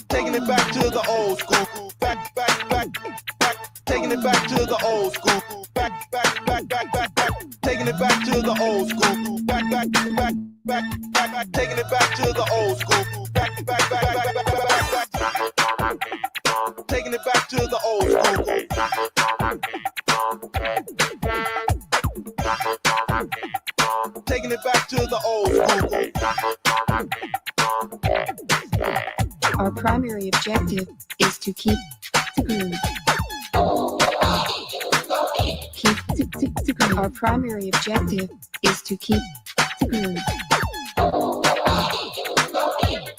Taking it back to the old school. Back. Taking it back to the old school. Back. Taking it back to the old school. Back. Taking it back to the old school. Back. Taking it back to the old school. Taking it back to the old school. Our primary objective is to keep the groove. Keep the groove. Our primary objective is to keep the groove.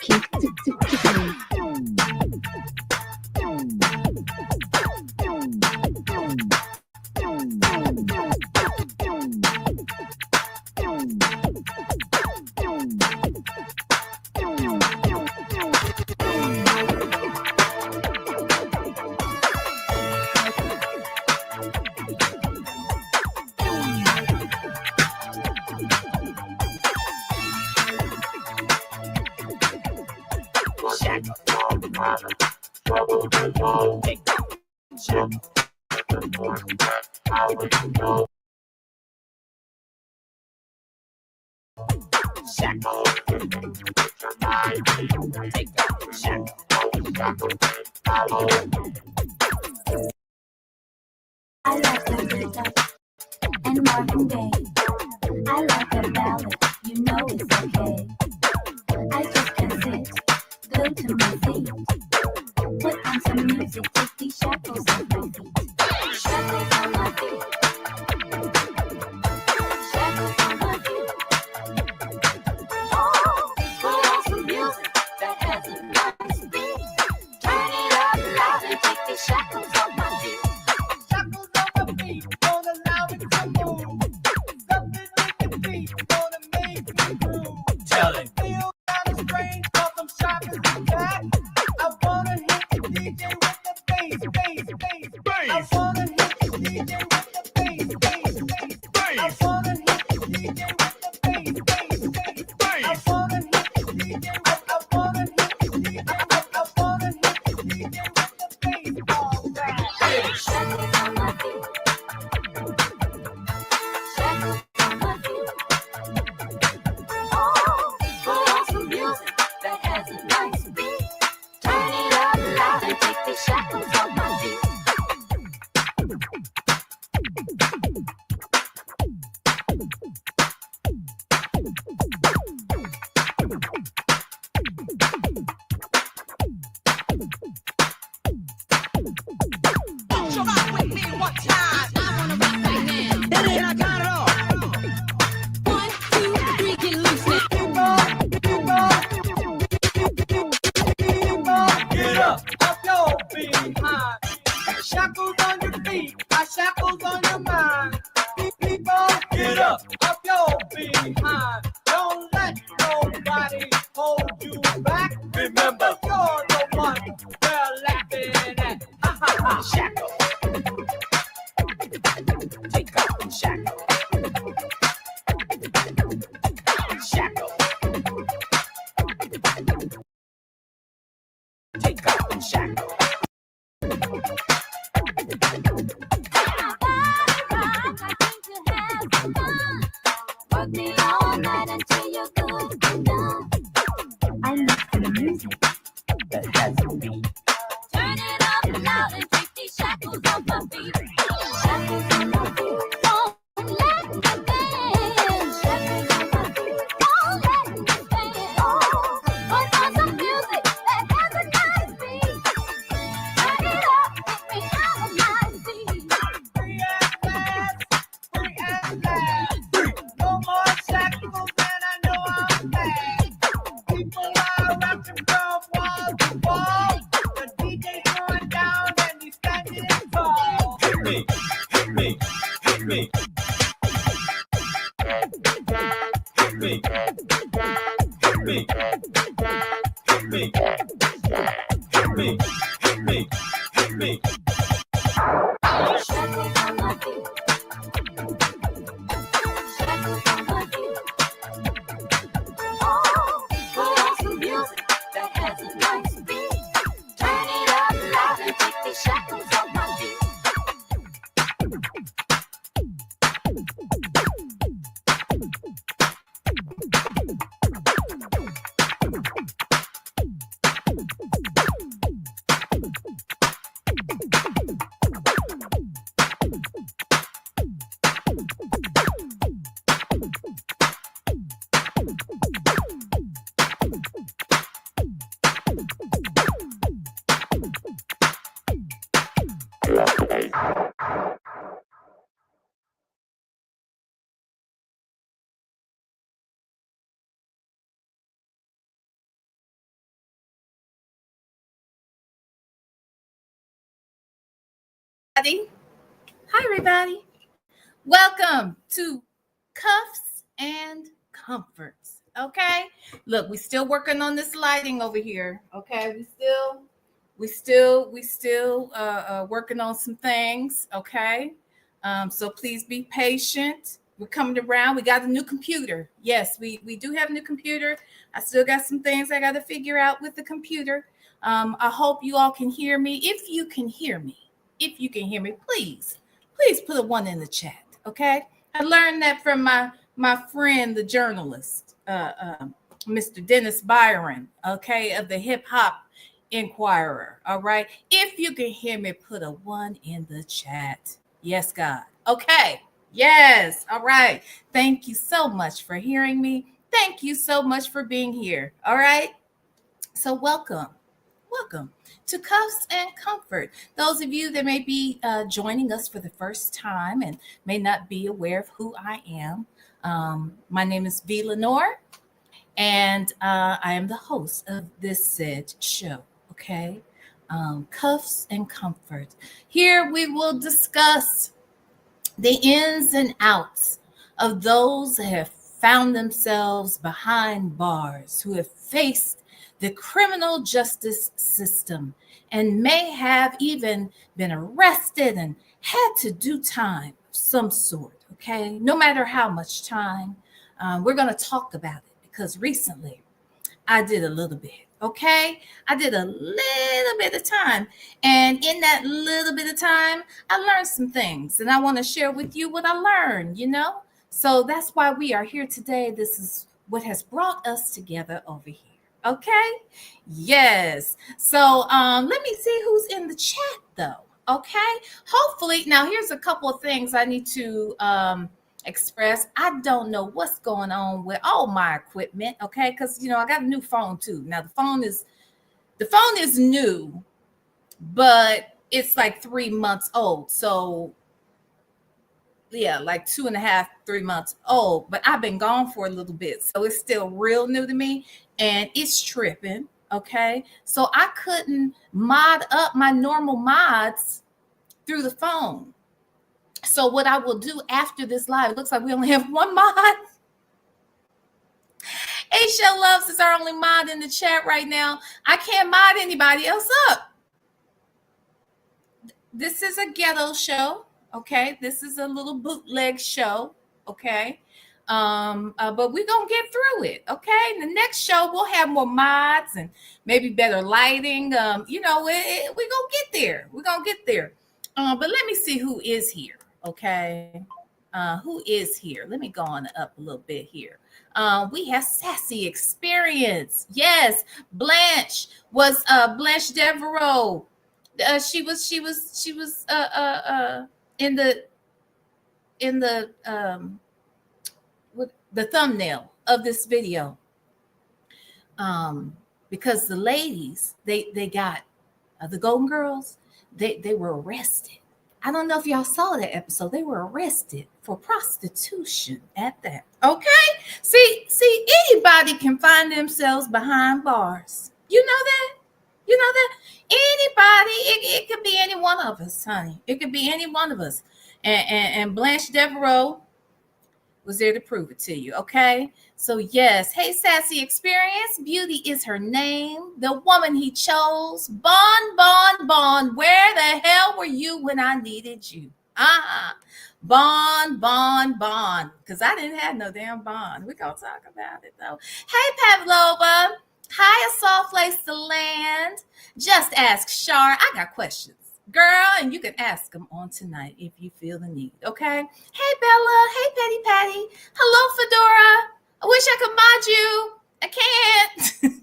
Keep the groove. I like the rhythm and Marvin Gaye. I like the ballad, you know it's okay. I just can't sit glued to my feet. Put on some music, take these shackles off my feet. Shackles on my feet. Shackles on my feet. Oh, put on some music that has a nice beat. Turn it up loud and take these shackles off my feet. Shackles on my feet, gonna allow me to move. Something with the beat, gonna make me groove. Tell it. Feel kinda strange, cause I'm shackles and back. I wanna hit the DJ with the bass. I wanna hit the DJ with the bass. I wanna hit the DJ with the bass. I wanna hit the DJ. I wanna hit the DJ. I wanna hit the DJ with the bass. All right. Shackles on my feet. Shackles on my feet. Oh, put on some music that has a nice beat. Turn it up loud and take these shackles off my feet. Won't you rock with me one time? I wanna rock right now. Hit it, I got it all. 1, 2, 3, get loose now. Get up your behind. Shackles on your feet, got shackles on your mind. People, get up your behind. Don't let nobody hold you back. Remember, you're the one they're laughing at. Ha ha ha. Shackle. Take off and shackle. Shackle. Take off and shackle. Work me all night until you're good and done. I love the music that has a beat. Turn it up loud and take these shackles off my feet. Shackles on my feet. Don't let me dance. Shackles on my feet. Don't let me dance. Oh, put on some music that has a nice beat. Turn it up, take me out of my seat. Free at last. No more shackles. Hit me. Hit me. Hit me. Hit me. Hit me. Hit me. Shackles on my feet. Shackles on my feet. Oh, put on some music that has a nice beat. Turn it up loud and take the shackles off my feet. Hi, everybody. Welcome to Cuffs and Comforts. Okay, look, we still working on this lighting over here. Okay, we still working on some things. Okay, so please be patient. We're coming around. We got a new computer. Yes, we do have a new computer. I still got some things I got to figure out with the computer. I hope you all can hear me. If you can hear me, please put a one in the chat. Okay, I learned that from my friend, the journalist, Mr. Dennis Byron. Okay, of the Hip Hop Inquirer. All right, if you can hear me, put a one in the chat. Yes, God. Okay. Yes. All right. Thank you so much for hearing me. Thank you so much for being here. All right. So welcome to Cuffs and Comfort. Those of you that may be joining us for the first time and may not be aware of who I am, my name is V. Lenore, and I am the host of this said show. Okay, Cuffs and Comfort. Here we will discuss the ins and outs of those that have found themselves behind bars, who have faced the criminal justice system and may have even been arrested and had to do time of some sort. Okay, no matter how much time, we're going to talk about it because recently I did a little bit. Okay, I did a little bit of time, and in that little bit of time, I learned some things, and I want to share with you what I learned. So that's why we are here today. This is what has brought us together over here. Okay, yes. So let me see who's in the chat though. Okay, hopefully now here's a couple of things I need to express. I don't know what's going on with all my equipment, okay? Because I got a new phone too. Now the phone is new, but it's like 3 months old. So yeah, like 2.5, 3 months old. But I've been gone for a little bit, so it's still real new to me, and it's tripping. Okay, so I couldn't mod up my normal mods through the phone. So what I will do after this live, it looks like we only have one mod. Aisha Loves is our only mod in the chat right now. I can't mod anybody else up. This is a ghetto show, okay? This is a little bootleg show, okay? But we're going to get through it, okay? The next show, we'll have more mods and maybe better lighting. We're going to get there. We're going to get there. But let me see who is here, okay? Who is here? Let me go on up a little bit here. We have Sassy Experience. Yes, Blanche was Blanche Devereaux. She was in the the thumbnail of this video. Because the ladies, they got the Golden Girls, they were arrested. I don't know if y'all saw that episode. They were arrested for prostitution at that. Okay? See, anybody can find themselves behind bars. You know that? Anybody, it could be any one of us, honey. It could be any one of us. And Blanche Devereaux, was there to prove it to you. Okay. So, yes. Hey, Sassy Experience. Beauty is her name. The woman he chose. Bon, bon, bon. Where the hell were you when I needed you? Bon, bon, bon. Because I didn't have no damn bond. We're going to talk about it, though. Hey, Pavlova. Hi, a soft place to land. Just ask Shar. I got questions. Girl, and you can ask them on tonight if you feel the need, okay? Hey, Bella. Hey, Petty Patty. Hello, Fedora. I wish I could mod you. I can't.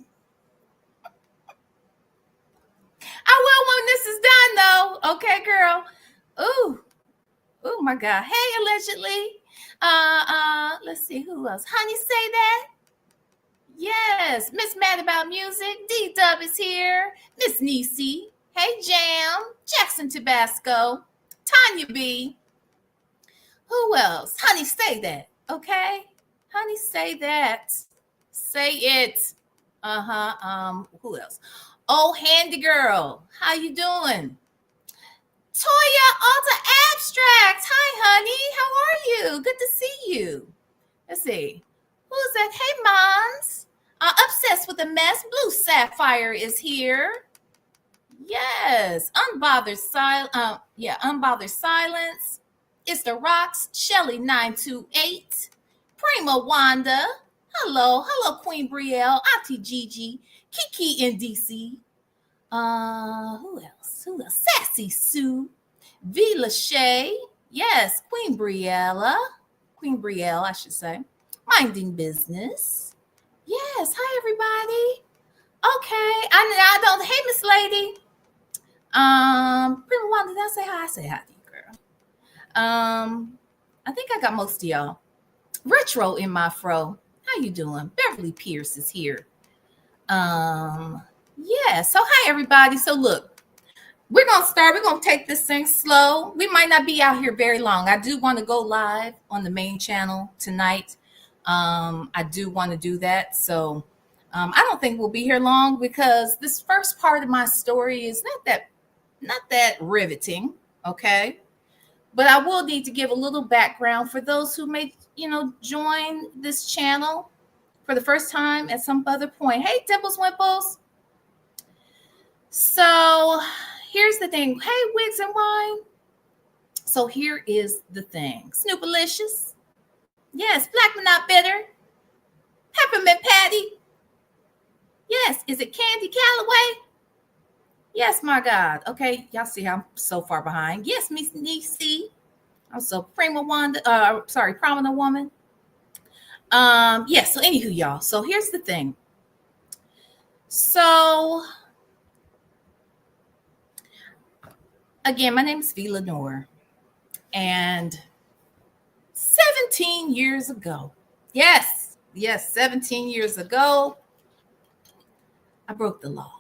I will when this is done, though. Okay, girl. Ooh. Oh, my God. Hey, allegedly. Let's see. Who else? Honey, say that. Yes. Miss Mad About Music. D-Dub is here. Miss Niecy. Hey, Jam, Jackson Tabasco, Tanya B. Who else? Honey, say that, okay? Honey, say that. Say it. Who else? Oh, Handy Girl, how you doing? Toya Alta Abstract. Hi, honey. How are you? Good to see you. Let's see. Who's that? Hey, Mons. Obsessed with the mess. Blue Sapphire is here. Yes, unbothered silence. It's the Rocks, Shelly 928, Prima Wanda. Hello, Queen Brielle, Auntie Gigi, Kiki in DC. Who else? Sassy Sue, V Lachey. Yes, Queen Brielle, I should say. Minding business. Yes, hi everybody. Okay, I don't. Hey, Miss Lady. Prima Wanda, did I say hi? I say hi to you, girl. I think I got most of y'all. Retro in my fro. How you doing? Beverly Pierce is here. Yeah. So hi everybody. So look, we're gonna take this thing slow. We might not be out here very long. I do want to go live on the main channel tonight. I do want to do that. So I don't think we'll be here long because this first part of my story is not that riveting, okay? But I will need to give a little background for those who may, join this channel for the first time at some other point. Hey, Dimples Wimples. So here's the thing. Hey, Wigs and Wine. So here is the thing. Snoopalicious. Yes, Black but not bitter. Peppermint Patty. Yes, is it Candy Calloway? Yes, my God. Okay, y'all see how I'm so far behind. Yes, Miss Niecy. Also, Prima Wanda. Prominent Woman. So anywho, y'all. So here's the thing. So again, my name is V Lenore, and 17 years ago, yes, 17 years ago, I broke the law.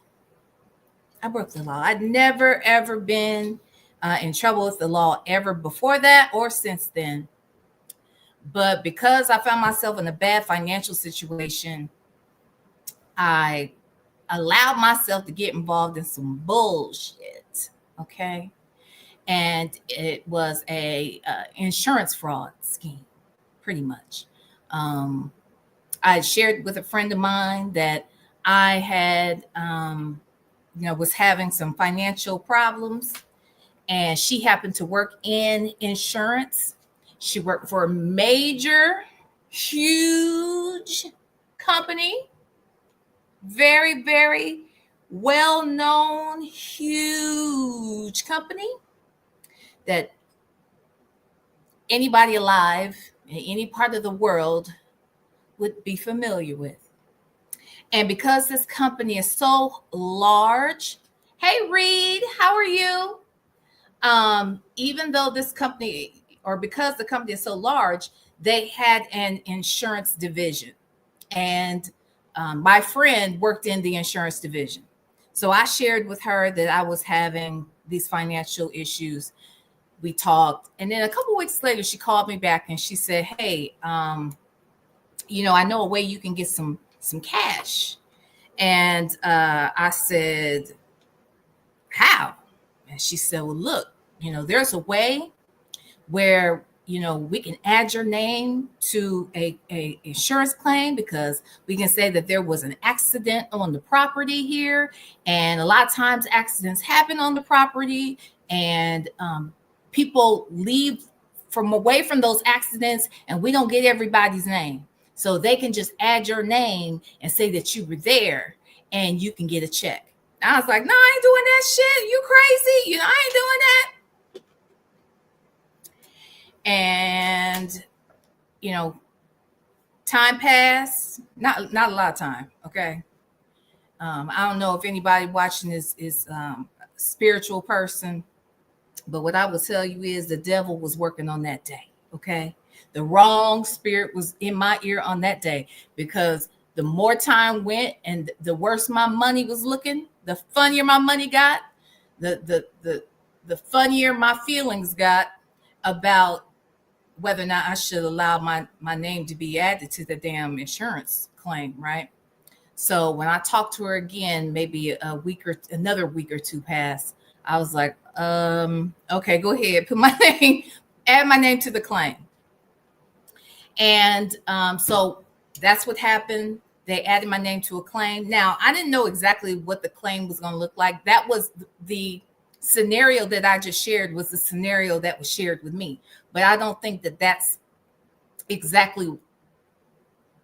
I'd never, ever been in trouble with the law ever before that or since then. But because I found myself in a bad financial situation, I allowed myself to get involved in some bullshit, okay? And it was a insurance fraud scheme, pretty much. I shared with a friend of mine that I had was having some financial problems, and she happened to work in insurance. She worked for a major, huge company, very, very well-known, huge company that anybody alive in any part of the world would be familiar with. And because this company is so large, hey, Reed, how are you? Even though this company, or because the company is so large, they had an insurance division. And my friend worked in the insurance division. So I shared with her that I was having these financial issues. We talked. And then a couple of weeks later, she called me back and she said, hey, I know a way you can get some cash. And I said, how? And she said, well, look, there's a way where, we can add your name to a insurance claim because we can say that there was an accident on the property here. And a lot of times accidents happen on the property, and people leave from away from those accidents, and we don't get everybody's name. So they can just add your name and say that you were there, and you can get a check. I was like, no, I ain't doing that shit. You crazy? I ain't doing that. And time passed. Not a lot of time. Okay. I don't know if anybody watching this is a spiritual person, but what I will tell you is the devil was working on that day. Okay. The wrong spirit was in my ear on that day, because the more time went and the worse my money was looking, the funnier my money got, the funnier my feelings got about whether or not I should allow my name to be added to the damn insurance claim, right? So when I talked to her again, maybe another week or two passed, I was like, okay, go ahead, put my name, add my name to the claim. And so that's what happened. They added my name to a claim. Now, I didn't know exactly what the claim was going to look like. That was the scenario that I just shared, was the scenario that was shared with me. But I don't think that that's exactly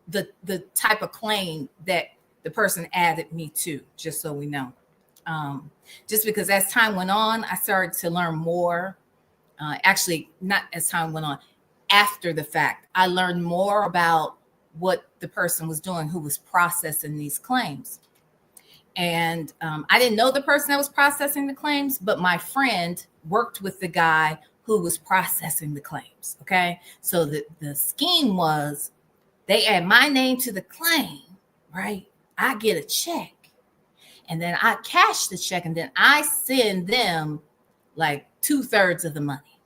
the type of claim that the person added me to, just so we know. Just because as time went on, I started to learn more. Actually, not as time went on, after the fact, I learned more about what the person was doing who was processing these claims. And I didn't know the person that was processing the claims, but my friend worked with the guy who was processing the claims. Okay. So the scheme was, they add my name to the claim, right? I get a check, and then I cash the check, and then I send them like 2/3 of the money.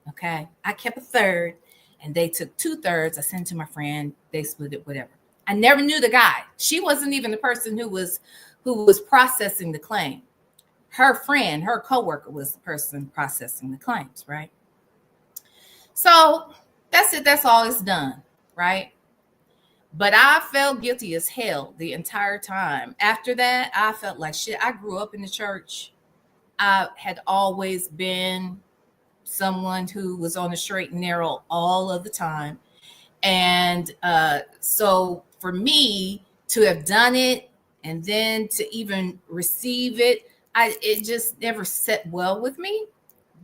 Okay. I kept a third, and they took 2/3. I sent to my friend. They split it, whatever. I never knew the guy. She wasn't even the person who was processing the claim. Her friend, her coworker, was the person processing the claims, right? So that's it. That's all it's done, right? But I felt guilty as hell the entire time. After that, I felt like shit. I grew up in the church. I had always been someone who was on the straight and narrow all of the time. And so for me to have done it and then to even receive it, it just never set well with me.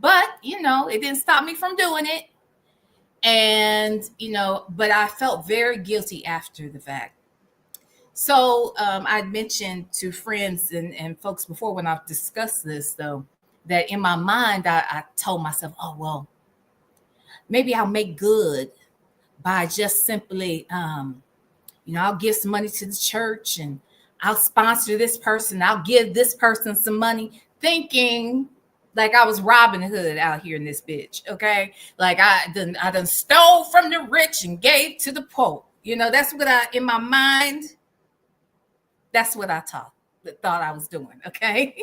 But, it didn't stop me from doing it. And, but I felt very guilty after the fact. So I mentioned to friends and folks before, when I've discussed this, though, that in my mind, I told myself, oh, well, maybe I'll make good by just simply, I'll give some money to the church, and I'll sponsor this person. I'll give this person some money, thinking like I was Robin Hood out here in this bitch. Okay. Like I done stole from the rich and gave to the poor. That's what in my mind, that's what I thought I was doing. Okay.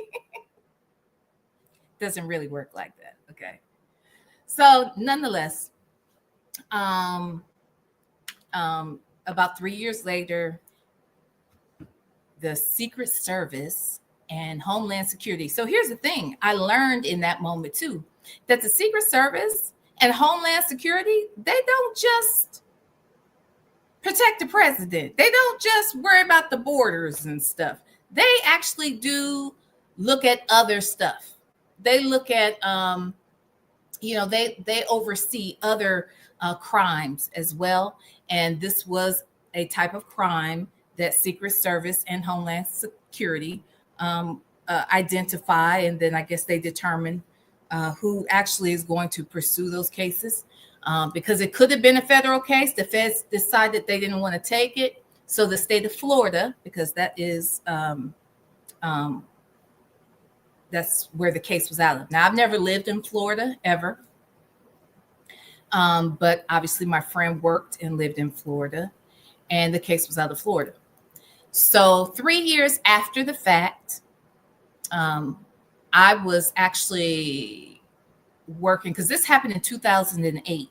Doesn't really work like that. Okay. So nonetheless, about 3 years later, the Secret Service and Homeland Security. So here's the thing. I learned in that moment too, that the Secret Service and Homeland Security, they don't just protect the president. They don't just worry about the borders and stuff. They actually do look at other stuff. They look at, they oversee other crimes as well. And this was a type of crime that Secret Service and Homeland Security identify, and then I guess they determine who actually is going to pursue those cases, because it could have been a federal case. The feds decided they didn't want to take it, so the state of Florida, because that is that's where the case was out of. Now, I've never lived in Florida ever, but obviously my friend worked and lived in Florida, and the case was out of Florida. So 3 years after the fact, I was actually working, because this happened in 2008.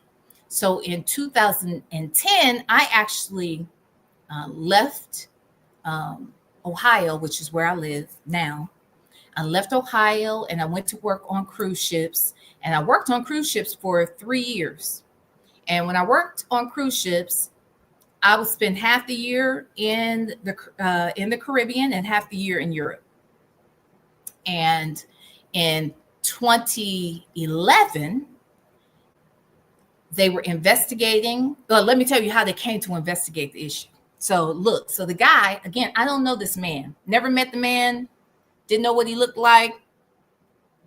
So in 2010, I actually left Ohio, which is where I live now. I left Ohio and I went to work on cruise ships. And I worked on cruise ships for 3 years. And when I worked on cruise ships, I would spend half the year in the Caribbean and half the year in Europe. And in 2011, they were investigating. Well, let me tell you how they came to investigate the issue. So look, so the guy, again, I don't know this man, never met the man, didn't know what he looked like,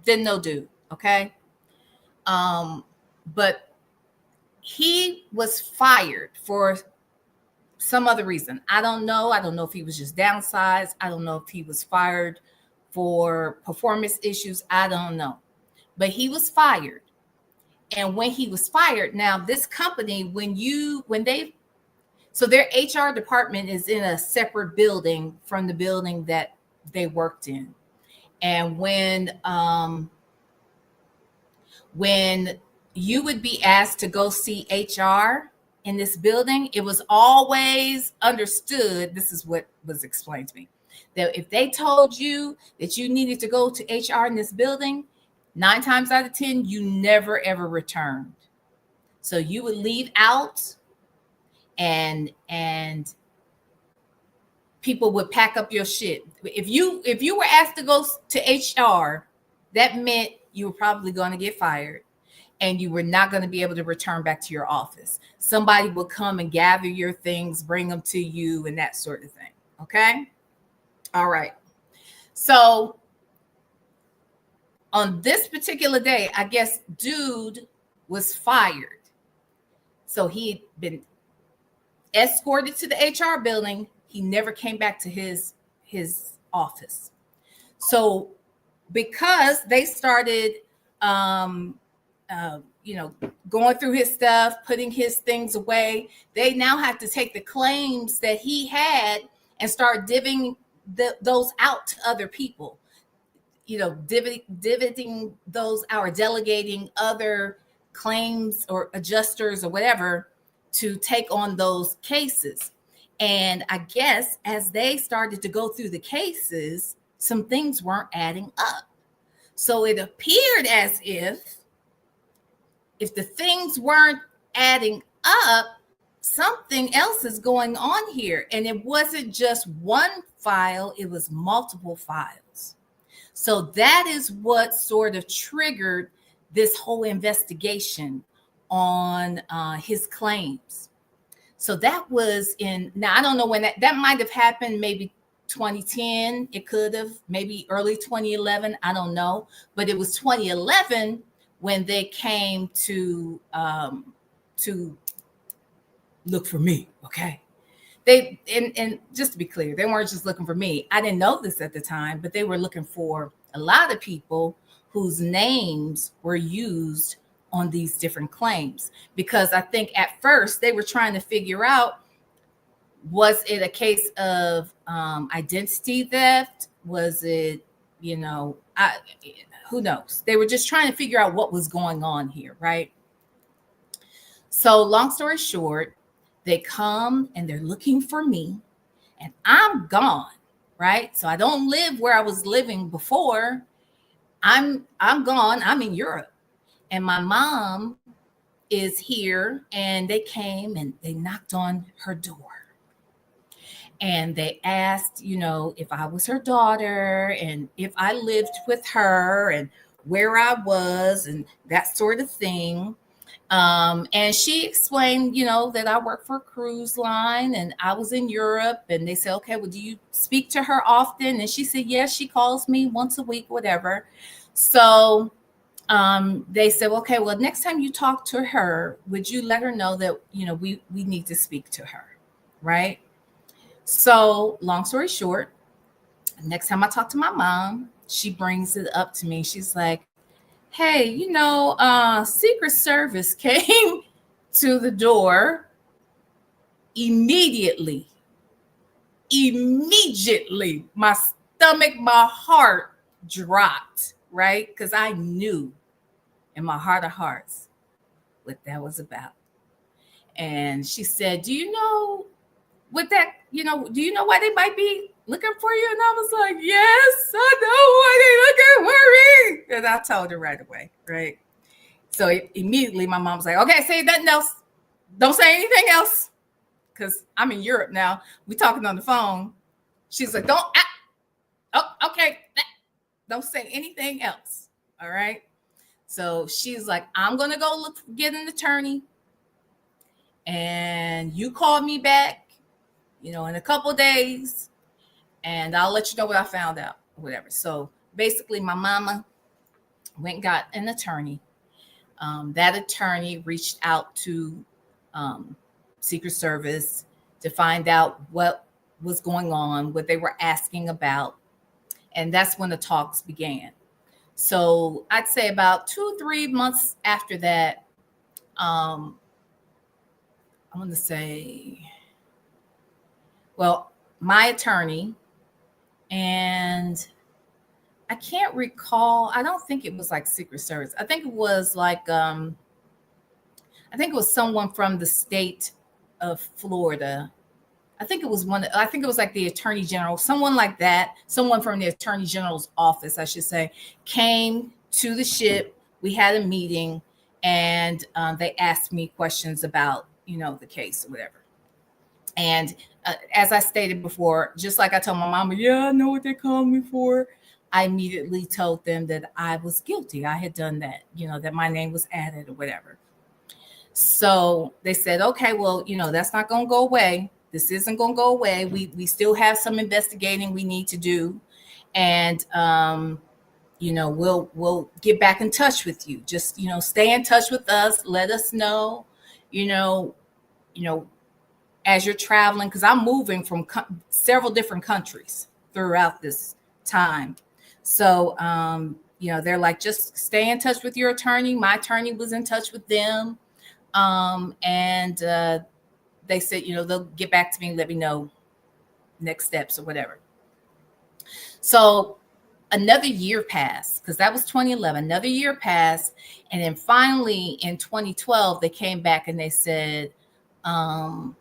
didn't know dude, okay? But he was fired for some other reason. I don't know. I don't know if he was just downsized. I don't know if he was fired for performance issues. I don't know. But he was fired. And when he was fired, now this company, so their HR department is in a separate building from the building that they worked in. And when you would be asked to go see HR in this building, it was always understood, this is what was explained to me, that if they told you that you needed to go to HR in this building, 9 times out of 10, you never ever returned. So you would leave out and people would pack up your shit. If you were asked to go to HR, that meant you were probably going to get fired and you were not going to be able to return back to your office. Somebody will come and gather your things, bring them to you and that sort of thing. Okay? All right. So on this particular day, I guess dude was fired. So he had been escorted to the HR building. He never came back to his office. So because they started, going through his stuff, putting his things away, they now have to take the claims that he had and start divvying those out to other people. Dividing those out or delegating other claims or adjusters or whatever to take on those cases. And I guess as they started to go through the cases, some things weren't adding up. So it appeared as if the things weren't adding up, something else is going on here. And it wasn't just one file, it was multiple files. So that is what sort of triggered this whole investigation on his claims. So that was now I don't know when that might have happened, maybe 2010. It could have, maybe early 2011. I don't know. But it was 2011 when they came to look for me. Okay. They and just to be clear, they weren't just looking for me. I didn't know this at the time, but they were looking for a lot of people whose names were used on these different claims. Because I think at first they were trying to figure out, was it a case of identity theft? Was it, who knows? They were just trying to figure out what was going on here, right? So long story short, they come and they're looking for me and I'm gone, right? So I don't live where I was living before. I'm gone. I'm in Europe. And my mom is here, and they came and they knocked on her door. And they asked, if I was her daughter and if I lived with her and where I was and that sort of thing. And she explained, that I work for a cruise line and I was in Europe. And they said, okay, well, do you speak to her often? And she said, yes, she calls me once a week, whatever. So they said, okay, well, next time you talk to her, would you let her know that, we need to speak to her, right? So long story short, next time I talk to my mom, she brings it up to me. She's like, hey, Secret Service came to the door immediately. My stomach, my heart dropped, right? Because I knew in my heart of hearts what that was about. And she said, do you know what that, do you know why they might be looking for you? And I was like, yes, I know why they looking for me. And I told her right away, right? So immediately my mom was like, okay, say nothing else. Don't say anything else. Because I'm in Europe now. We talking on the phone. She's like, okay. Don't say anything else. All right. So she's like, I'm going to go get an attorney. And you call me back, in a couple of days. And I'll let you know what I found out, whatever. So basically, my mama went and got an attorney. That attorney reached out to Secret Service to find out what was going on, what they were asking about. And that's when the talks began. So I'd say about 2-3 months after that, I'm going to say, well, my attorney, and I can't recall, I don't think it was like Secret Service. I think it was like, I think it was someone from the state of Florida. I think it was like the Attorney General, someone like that, someone from the Attorney General's office, I should say, came to the ship. We had a meeting, and they asked me questions about, the case or whatever. And as I stated before, just like I told my mama, yeah, I know what they called me for. I immediately told them that I was guilty. I had done that, that my name was added or whatever. So they said, okay, well, that's not going to go away. This isn't going to go away. We still have some investigating we need to do. And, we'll get back in touch with you. Just, stay in touch with us. Let us know, as you're traveling, because I'm moving from several different countries throughout this time. So, they're like, just stay in touch with your attorney. My attorney was in touch with them. And they said, they'll get back to me and let me know next steps or whatever. So another year passed, because that was 2011. Another year passed. And then finally in 2012, they came back and they said, well,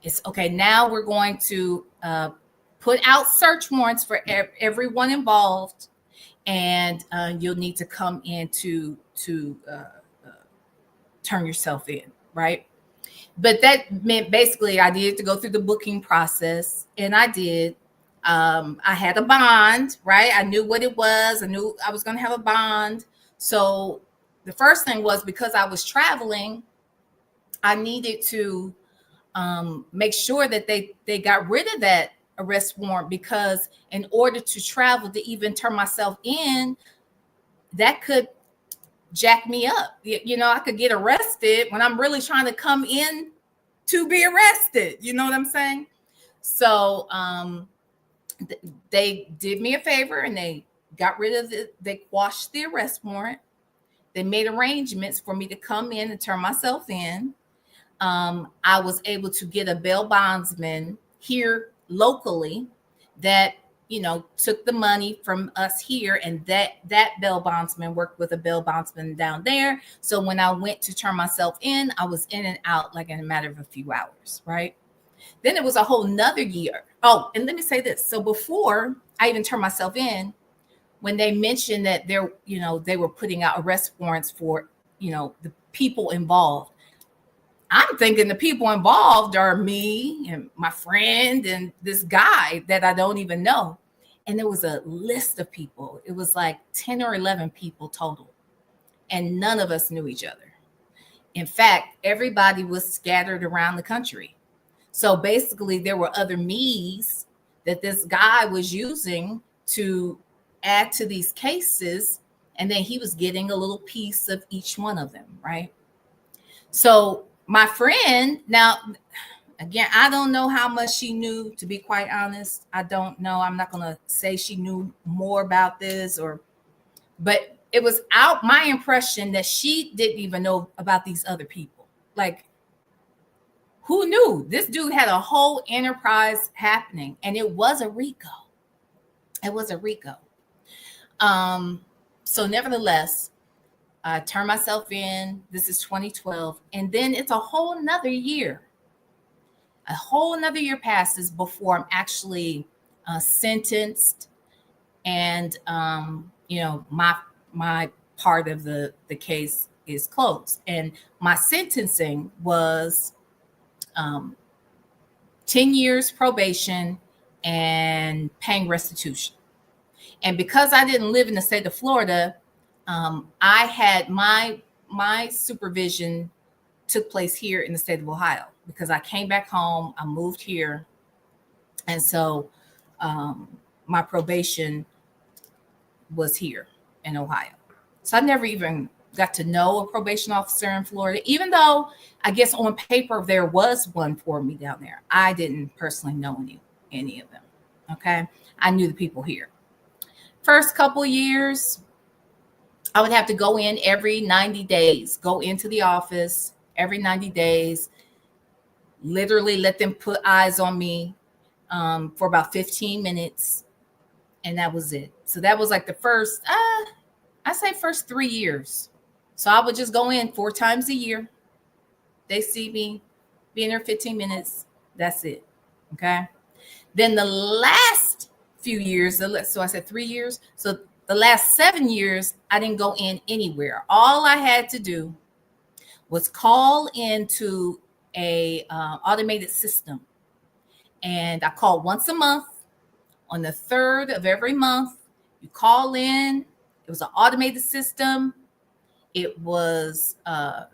it's okay. Now we're going to put out search warrants for everyone involved. And you'll need to come in to turn yourself in, right? But that meant basically I needed to go through the booking process, and I did. I had a bond, right? I knew what it was. I knew I was going to have a bond. So the first thing was, because I was traveling, I needed to make sure that they got rid of that arrest warrant, because in order to travel, to even turn myself in, that could jack me up. I could get arrested when I'm really trying to come in to be arrested. You know what I'm saying? So they did me a favor, and they got rid of it. They quashed the arrest warrant. They made arrangements for me to come in and turn myself in. I was able to get a bail bondsman here locally that, took the money from us here, and that bail bondsman worked with a bail bondsman down there. So when I went to turn myself in, I was in and out like in a matter of a few hours, right? Then it was a whole nother year. Oh, and let me say this. So before I even turned myself in, when they mentioned that they were putting out arrest warrants for, the people involved, I'm thinking the people involved are me and my friend and this guy that I don't even know. And there was a list of people. It was like 10 or 11 people total. And none of us knew each other. In fact, everybody was scattered around the country. So basically, there were other me's that this guy was using to add to these cases. And then he was getting a little piece of each one of them, right? So my friend, now, again, I don't know how much she knew, to be quite honest. I don't know. I'm not going to say she knew more about this, but it was out my impression that she didn't even know about these other people. Like, who knew? This dude had a whole enterprise happening, and it was a RICO. It was a RICO. So nevertheless, I turned myself in. This is 2012. And then it's a whole nother year. A whole nother year passes before I'm actually sentenced. And, my part of the case is closed. And my sentencing was 10 years probation and paying restitution. And because I didn't live in the state of Florida, I had my supervision took place here in the state of Ohio because I came back home, I moved here. And so my probation was here in Ohio. So I never even got to know a probation officer in Florida, even though I guess on paper there was one for me down there. I didn't personally know any of them. Okay. I knew the people here. First couple years, I would have to go in every 90 days, go into the office every 90 days, literally let them put eyes on me for about 15 minutes. And that was it. So that was like the first, I say first 3 years. So I would just go in 4 times a year. They see me, be in there 15 minutes. That's it. Okay. Then the last few years, so I said 3 years. So the last 7 years, I didn't go in anywhere. All I had to do was call into a automated system. And I called once a month. On the 3rd of every month, you call in. It was an automated system. It was a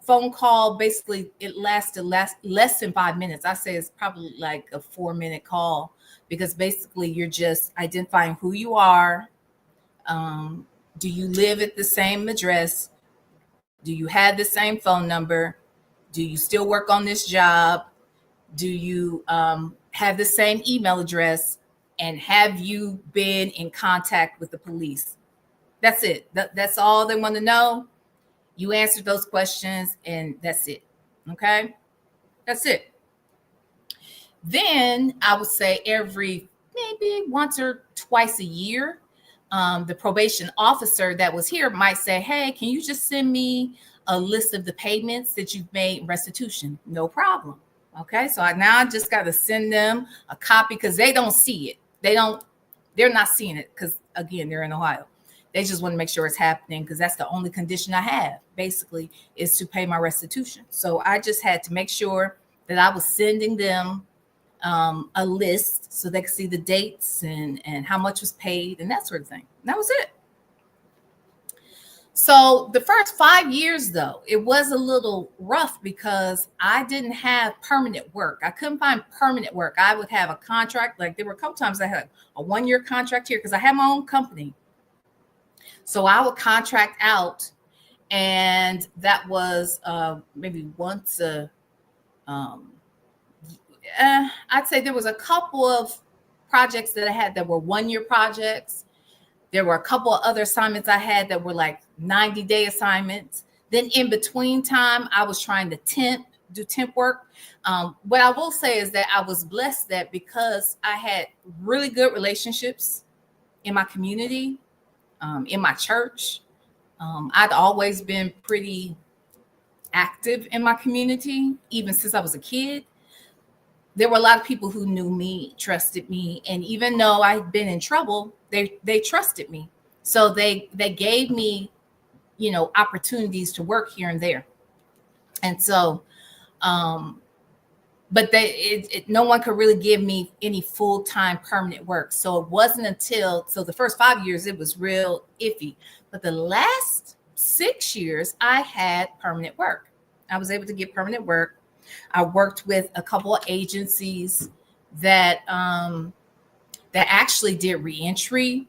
phone call. Basically, it lasted less than 5 minutes. I say it's probably like a 4-minute call because basically you're just identifying who you are. Do you live at the same address? Do you have the same phone number? Do you still work on this job? Do you have the same email address? And have you been in contact with the police? That's it. That's all they want to know. You answer those questions and that's it. Okay. That's it. Then I would say every maybe once or twice a year, the probation officer that was here might say, hey, can you just send me a list of the payments that you've made in restitution? No problem. Okay. So I just got to send them a copy because they don't see it. They're not seeing it because again, they're in Ohio. They just want to make sure it's happening because that's the only condition I have basically is to pay my restitution. So I just had to make sure that I was sending them a list so they could see the dates and how much was paid and that sort of thing. And that was it. So the first 5 years, though, it was a little rough because I didn't have permanent work. I couldn't find permanent work. I would have a contract. Like there were a couple times I had a 1-year contract here because I had my own company. So I would contract out, and that was maybe once I'd say there was a couple of projects that I had that were 1-year projects. There were a couple of other assignments I had that were like 90-day assignments. Then in between time, I was trying to do temp work. What I will say is that I was blessed that because I had really good relationships in my community, in my church. I'd always been pretty active in my community, even since I was a kid. There were a lot of people who knew me, trusted me. And even though I'd been in trouble, they trusted me. So they gave me, opportunities to work here and there. And so, but no one could really give me any full-time permanent work. So it wasn't until the first 5 years, it was real iffy. But the last 6 years, I had permanent work. I was able to get permanent work. I worked with a couple of agencies that actually did reentry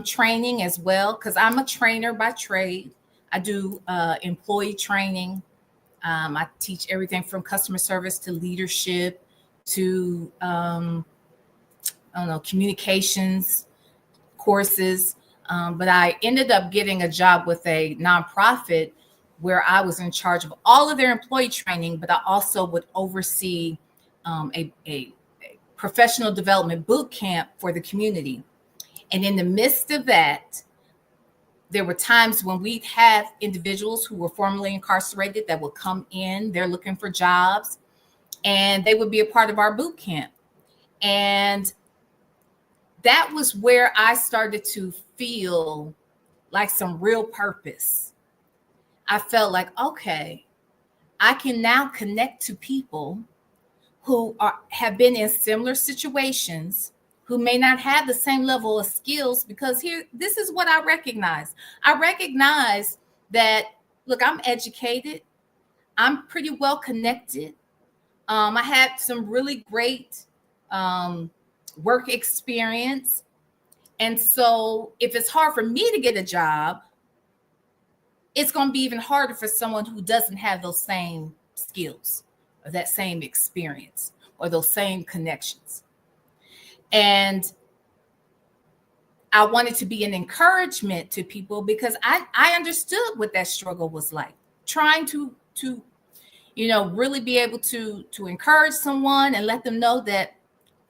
training as well, because I'm a trainer by trade. I do employee training. I teach everything from customer service to leadership to communications courses. But I ended up getting a job with a nonprofit where I was in charge of all of their employee training, but I also would oversee a professional development boot camp for the community. And in the midst of that, there were times when we'd have individuals who were formerly incarcerated that would come in, they're looking for jobs, and they would be a part of our boot camp. And that was where I started to feel like some real purpose. I felt like, okay, I can now connect to people who have been in similar situations, who may not have the same level of skills, because this is what I recognize. I recognize that, look, I'm educated. I'm pretty well connected. I had some really great work experience. And so if it's hard for me to get a job, it's going to be even harder for someone who doesn't have those same skills or that same experience or those same connections. And I wanted to be an encouragement to people because I understood what that struggle was like, trying to really be able to encourage someone and let them know that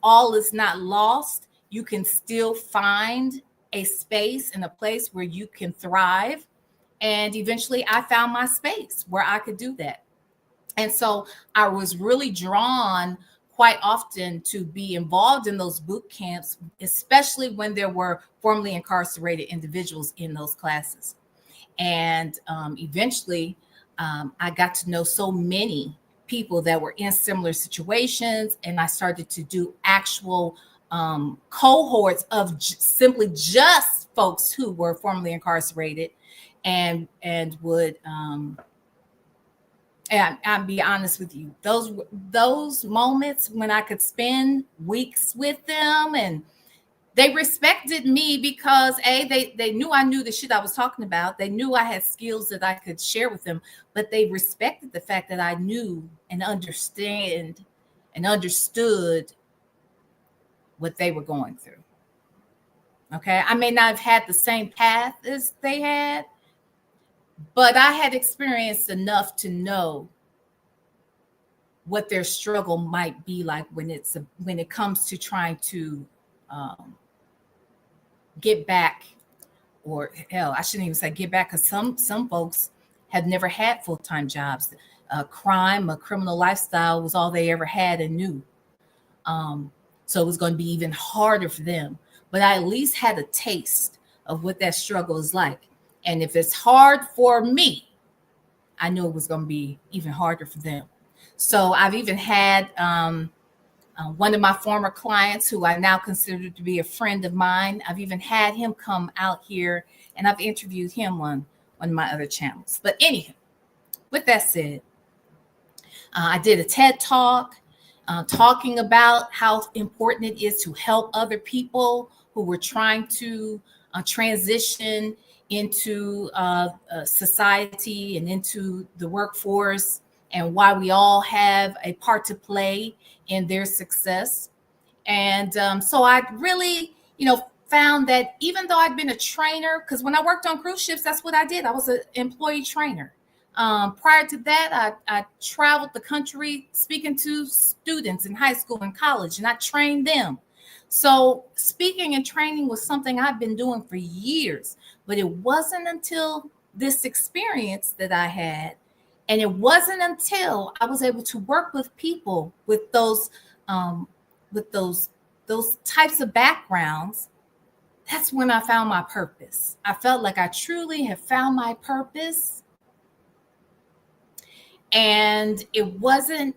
all is not lost. You can still find a space and a place where you can thrive. And eventually I found my space where I could do that. And so I was really drawn quite often to be involved in those boot camps, especially when there were formerly incarcerated individuals in those classes. And eventually I got to know so many people that were in similar situations. And I started to do actual cohorts of simply just folks who were formerly incarcerated and would and I'll be honest with you, those moments when I could spend weeks with them, and they respected me because they knew I knew the shit I was talking about. They knew I had skills that I could share with them, but they respected the fact that I knew and understood what they were going through. Okay, I may not have had the same path as they had, but I had experienced enough to know what their struggle might be like when it comes to trying to get back, or hell, I shouldn't even say get back, because some folks had never had full-time jobs. Crime, a criminal lifestyle was all they ever had and knew. So it was going to be even harder for them. But I at least had a taste of what that struggle is like. And if it's hard for me, I knew it was going to be even harder for them. So I've even had one of my former clients, who I now consider to be a friend of mine, I've even had him come out here, and I've interviewed him on one of my other channels. But anyhow, with that said, I did a TED Talk talking about how important it is to help other people who were trying to transition into society and into the workforce, and why we all have a part to play in their success. And so I really, found that even though I'd been a trainer, because when I worked on cruise ships, that's what I did. I was an employee trainer. Prior to that, I traveled the country speaking to students in high school and college, and I trained them. So speaking and training was something I've been doing for years, but it wasn't until this experience that I had, and it wasn't until I was able to work with people with those types of backgrounds, that's when I found my purpose. I felt like I truly have found my purpose. And it wasn't,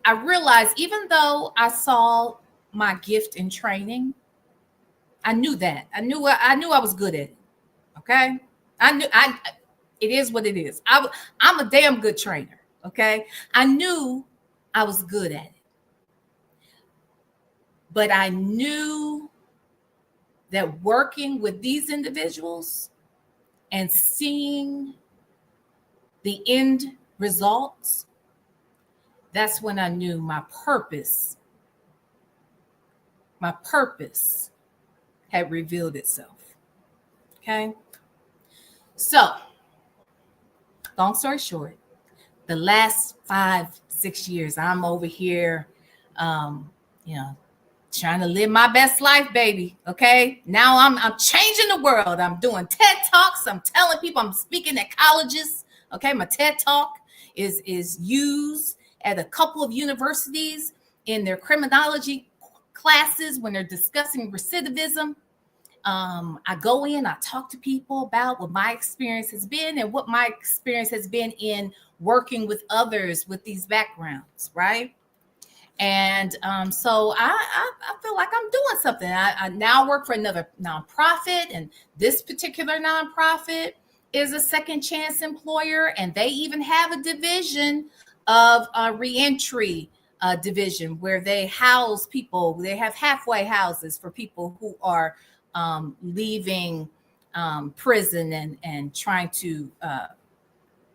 I realized, even though I saw my gift in training, I knew that. I knew I was good at it. Okay. It is what it is. I'm a damn good trainer. Okay. I knew I was good at it. But I knew that working with these individuals and seeing the end results, that's when I knew my purpose had revealed itself. Okay. So, long story short, the last 5-6 years, I'm over here, trying to live my best life, baby. Okay. Now I'm changing the world. I'm doing TED Talks. I'm telling people, I'm speaking at colleges. Okay. My TED Talk is used at a couple of universities in their criminology classes when they're discussing recidivism. I go in, I talk to people about what my experience has been and what my experience has been in working with others with these backgrounds, right? And so I feel like I'm doing something. I now work for another nonprofit, and this particular nonprofit is a second chance employer, and they even have a division of reentry division where they house people. They have halfway houses for people who are leaving prison and trying to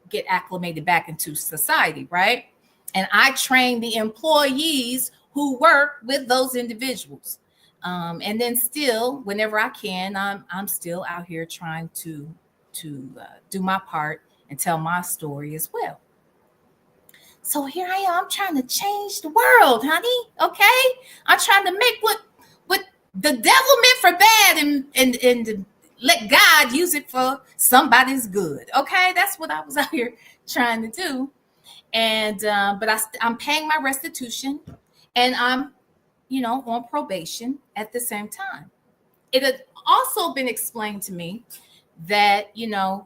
get acclimated back into society, right? And I train the employees who work with those individuals. And then still, whenever I can, I'm still out here trying to do my part and tell my story as well. So here I am, I'm trying to change the world, honey. Okay, I'm trying to make what the devil meant for bad and let God use it for somebody's good. Okay, that's what I was out here trying to do. And but I'm paying my restitution, and I'm on probation at the same time. It had also been explained to me that even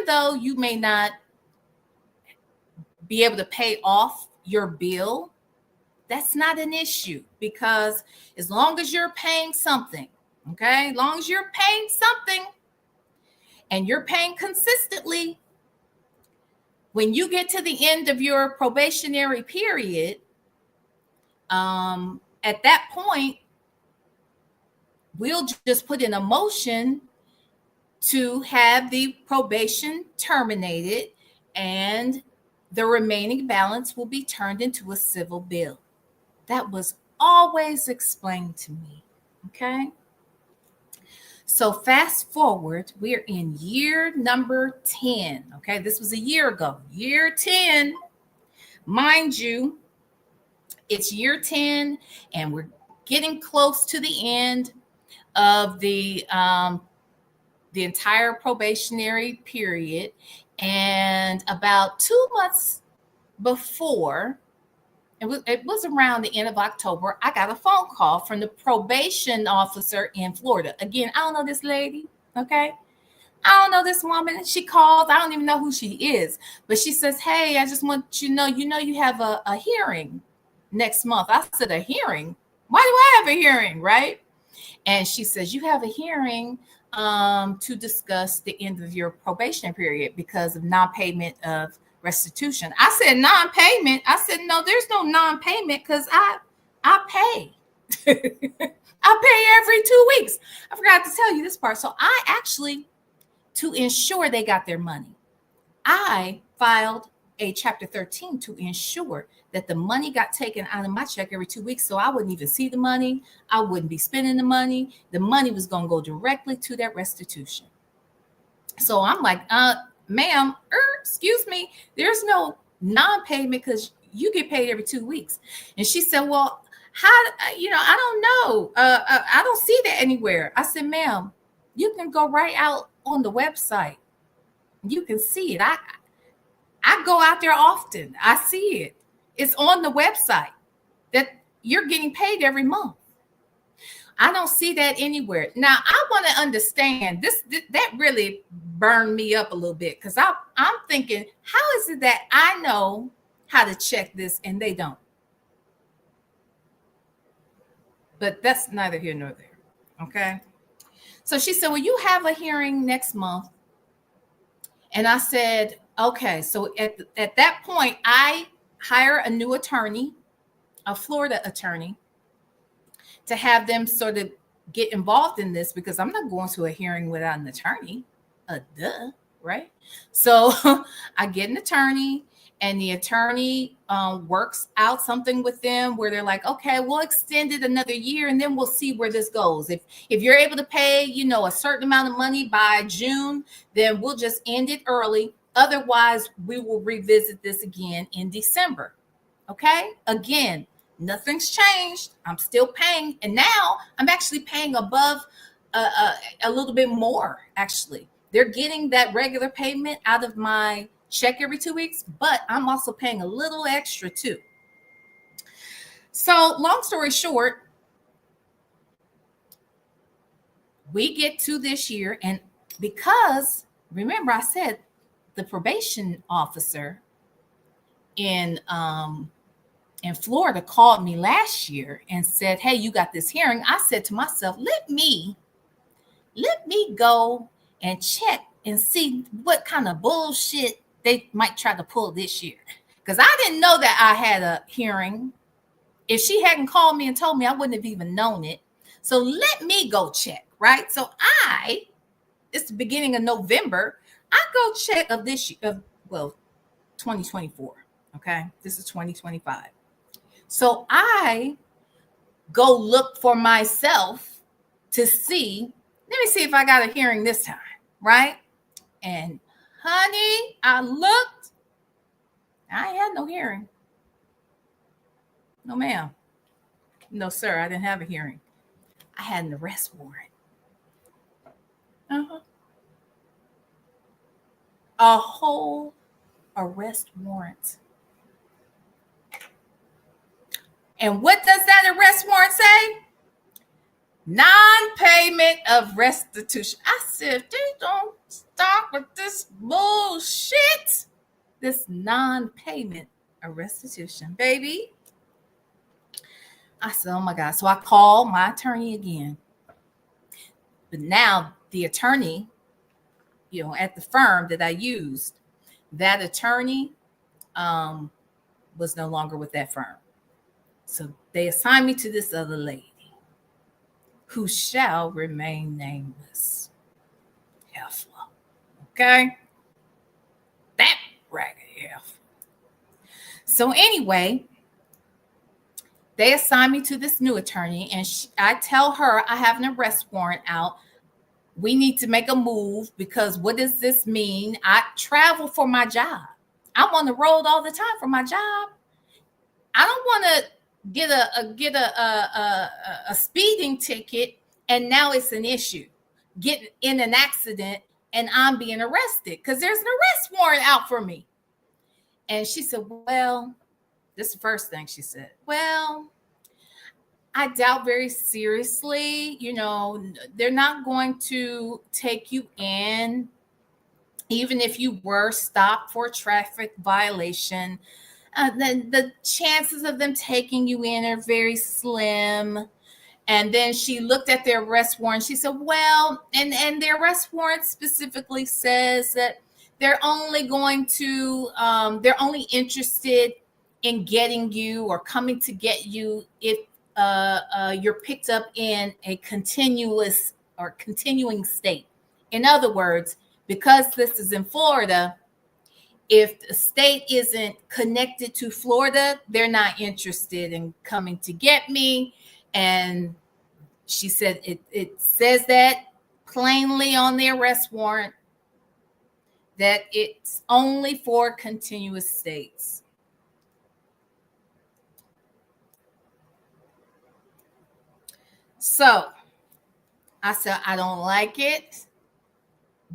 though you may not be able to pay off your bill, that's not an issue, because as long as you're paying something, okay, as long as you're paying something and you're paying consistently, when you get to the end of your probationary period, at that point, we'll just put in a motion to have the probation terminated, and the remaining balance will be turned into a civil bill. That was always explained to me. Okay. So fast forward, we're in year number 10. Okay. This was a year ago, year 10. Mind you, it's year 10, and we're getting close to the end of the entire probationary period. And about 2 months before, it was around the end of October, I got a phone call from the probation officer in Florida. Again, I don't know this lady, okay? I don't know this woman. She calls. I don't even know who she is. But she says, hey, I just want you to know, you have a hearing next month. I said, a hearing? Why do I have a hearing, right? And she says, you have a hearing to discuss the end of your probation period because of non-payment of restitution. I said, non-payment? I said, no, there's no non-payment because I pay. I pay every 2 weeks. I forgot to tell you this part. So I actually, to ensure they got their money, I filed a Chapter 13 to ensure that the money got taken out of my check every 2 weeks, so I wouldn't even see the money. I wouldn't be spending the money. The money was going to go directly to that restitution. So I'm like, ma'am, excuse me, there's no non-payment because you get paid every 2 weeks. And she said, well, how, I don't know. I don't see that anywhere. I said, ma'am, you can go right out on the website. You can see it. I go out there often. I see it. It's on the website that you're getting paid every month. I don't see that anywhere. Now, I want to understand this. That really burned me up a little bit because I'm thinking, how is it that I know how to check this and they don't? But that's neither here nor there. Okay. So she said, well, you have a hearing next month. And I said, okay. So at that point, I hire a new attorney, a Florida attorney, to have them sort of get involved in this because I'm not going to a hearing without an attorney. Right? So I get an attorney, and the attorney works out something with them where they're like, okay, we'll extend it another year, and then we'll see where this goes. If you're able to pay, a certain amount of money by June, then we'll just end it early. Otherwise, we will revisit this again in December. Okay? Again, Nothing's changed. I'm still paying. And now I'm actually paying above a little bit more, actually. They're getting that regular payment out of my check every 2 weeks, but I'm also paying a little extra too. So long story short, we get to this year, and because remember I said the probation officer in Florida called me last year and said, hey, you got this hearing. I said to myself, let me go and check and see what kind of bullshit they might try to pull this year. Because I didn't know that I had a hearing. If she hadn't called me and told me, I wouldn't have even known it. So let me go check, right? So it's the beginning of November. I go check of this year, 2024. Okay, this is 2025. So I go look for myself to see, let me see if I got a hearing this time, right? And honey, I looked, I had no hearing. No, ma'am. No, sir, I didn't have a hearing. I had an arrest warrant. A whole arrest warrant. And what does that arrest warrant say? Non-payment of restitution. I said, they don't stop with this bullshit. This non-payment of restitution, baby. I said, oh my God. So I called my attorney again. But now the attorney, at the firm that I used, that attorney was no longer with that firm. So they assigned me to this other lady who shall remain nameless. Heifer. Okay? That ragged heifer. So anyway, they assigned me to this new attorney, and I tell her I have an arrest warrant out. We need to make a move because what does this mean? I travel for my job. I'm on the road all the time for my job. I don't want to get a speeding ticket and now it's an issue. Get in an accident and I'm being arrested because there's an arrest warrant out for me. And she said, well, this is the first thing she said. Well, I doubt very seriously, they're not going to take you in, even if you were stopped for a traffic violation. Then the chances of them taking you in are very slim. And then she looked at their arrest warrant. She said, well, and their arrest warrant specifically says that they're only interested in getting you or coming to get you if you're picked up in a continuing state. In other words, because this is in Florida, if the state isn't connected to Florida, they're not interested in coming to get me. And she said it says that plainly on the arrest warrant that it's only for continuous states. So I said, I don't like it.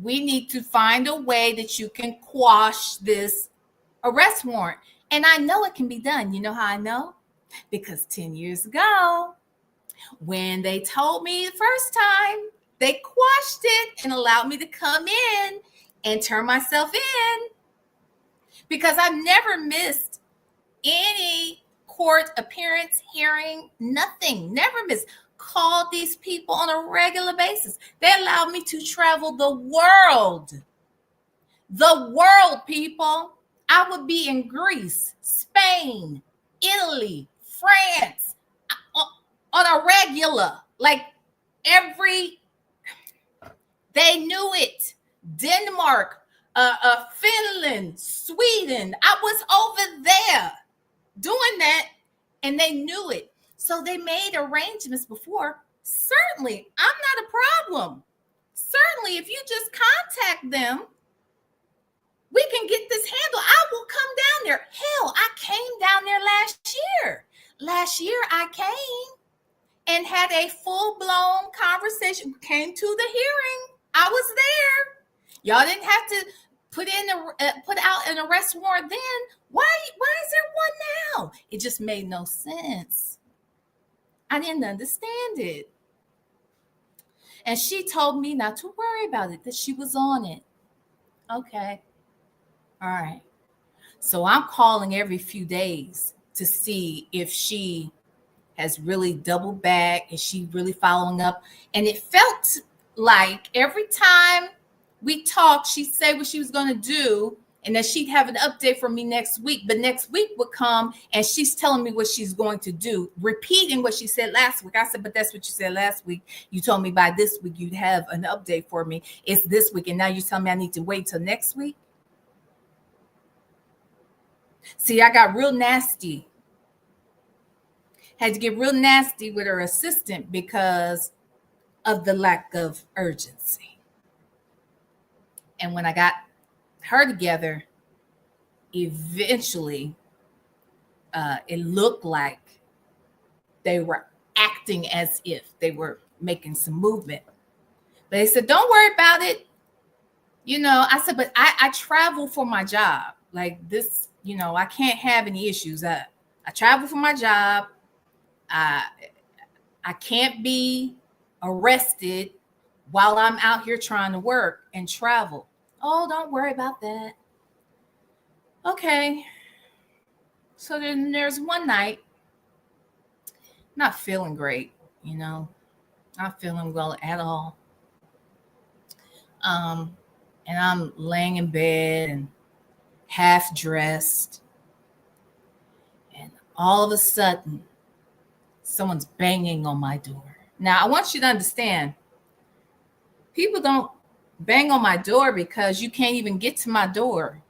We need to find a way that you can quash this arrest warrant. And I know it can be done. You know how I know? Because 10 years ago, when they told me the first time, they quashed it and allowed me to come in and turn myself in. Because I've never missed any court appearance, hearing, nothing. Never missed. Called these people on a regular basis. They allowed me to travel the world. The world, people. I would be in Greece, Spain, Italy, France on a regular. Like they knew it. Denmark, Finland, Sweden. I was over there doing that and they knew it. So they made arrangements before. Certainly, I'm not a problem. Certainly, if you just contact them, we can get this handled. I will come down there. Hell, I came down there last and had a full-blown conversation, came to the hearing. I was there. Y'all didn't have to put out an arrest warrant then. Why is there one now? It just made no sense. I didn't understand it. And she told me not to worry about it, that she was on it. Okay. All right. So I'm calling every few days to see if she has really doubled back. Is she really following up? And it felt like every time we talked, she'd say what she was going to do, and that she'd have an update for me next week. But next week would come, and she's telling me what she's going to do, repeating what she said last week. I said, but that's what you said last week. You told me by this week you'd have an update for me. It's this week, and now you tell me I need to wait till next week? See, I got real nasty. Had to get real nasty with her assistant because of the lack of urgency. And when I got her together, eventually it looked like they were acting as if they were making some movement. But they said, don't worry about it. You know, I said, but I travel for my job. Like this, you know, I can't have any issues. I travel for my job. I can't be arrested while I'm out here trying to work and travel. Oh, don't worry about that. Okay. So then there's one night, not feeling great, you know, not feeling well at all. And I'm laying in bed and half dressed. And all of a sudden, someone's banging on my door. Now, I want you to understand, people don't bang on my door because you can't even get to my door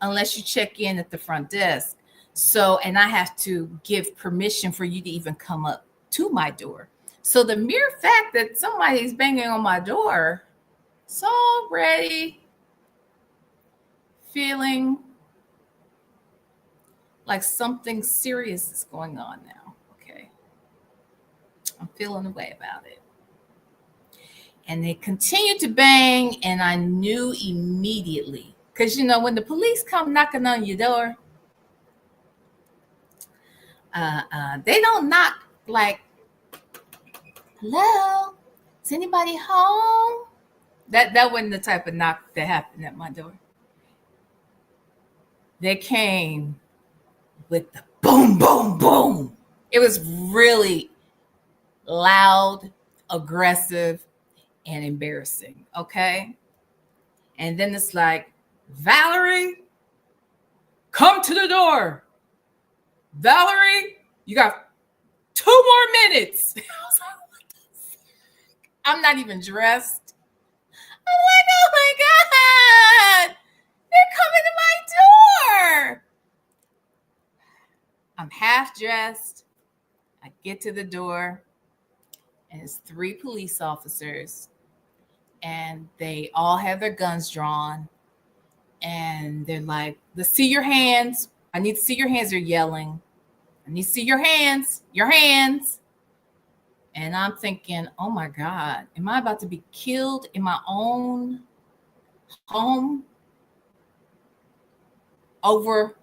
unless you check in at the front desk. So, and I have to give permission for you to even come up to my door. So the mere fact that somebody's banging on my door, it's already feeling like something serious is going on now. Okay. I'm feeling a way about it. And they continued to bang, and I knew immediately. Because, you know, when the police come knocking on your door, they don't knock like, hello, is anybody home? That wasn't the type of knock that happened at my door. They came with the boom, boom, boom. It was really loud, aggressive, and embarrassing, okay? And then it's like, Valerie, come to the door. Valerie, you got 2 more minutes. I was like, what the fuck? I'm not even dressed. I'm like, oh my God, they're coming to my door. I'm half dressed. I get to the door, and it's 3 police officers, and they all have their guns drawn, and they're like, let's see your hands. I need to see your hands. They're yelling. I need to see your hands, your hands. And I'm thinking, oh my God, am I about to be killed in my own home over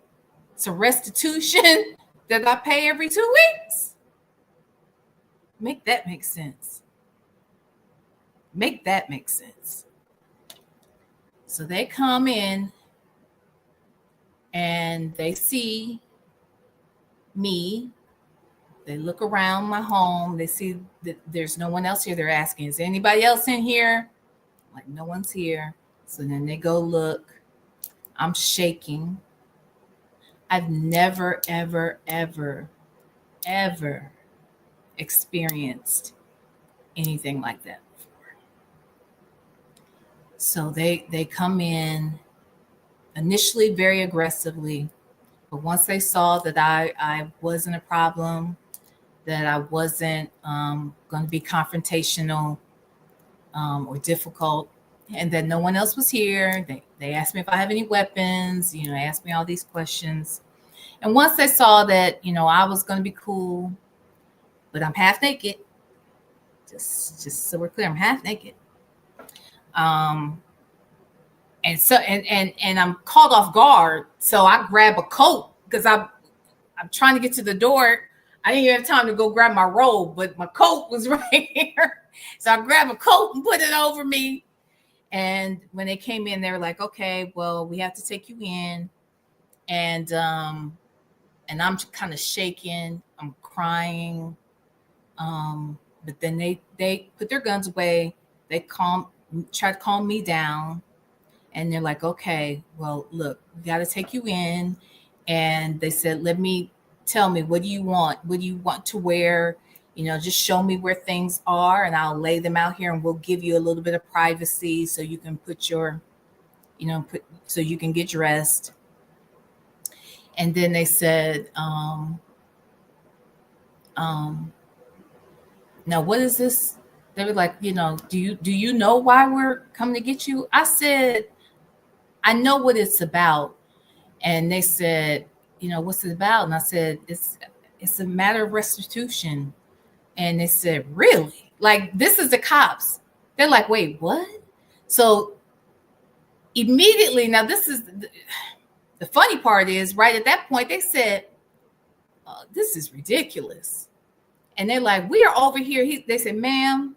some restitution that I pay every 2 weeks? Make that make sense. Make that make sense. So they come in and they see me. They look around my home. They see that there's no one else here. They're asking, is anybody else in here? Like, no one's here. So then they go look. I'm shaking. I've never, ever, ever, ever experienced anything like that before. So they come in initially very aggressively, but once they saw that I wasn't a problem, that I wasn't going to be confrontational or difficult, and that no one else was here, they asked me if I have any weapons, you know, they asked me all these questions. And once they saw that, you know, I was going to be cool, but I'm half naked. Just so we're clear, I'm half naked. And so and I'm called off guard, so I grab a coat because I'm trying to get to the door. I didn't even have time to go grab my robe, but my coat was right here. So I grabbed a coat and put it over me. And when they came in, they were like, "Okay, well, we have to take you in." And I'm kind of shaking. I'm crying. But then they put their guns away. They tried to calm me down. And they're like, "Okay, well, look, we got to take you in." And they said, tell me, what do you want? What do you want to wear? Just show me where things are and I'll lay them out here and we'll give you a little bit of privacy so you can put your, so you can get dressed. And then they said, now what is this? They were like, do you know why we're coming to get you? I said, I know what it's about. And they said, what's it about? And I said, it's a matter of restitution. And they said, really? Like, this is the cops. They're like, wait, what? So immediately, now this is the funny part is, right at that point, they said, this is ridiculous. And they're like, we are over here. They said, ma'am,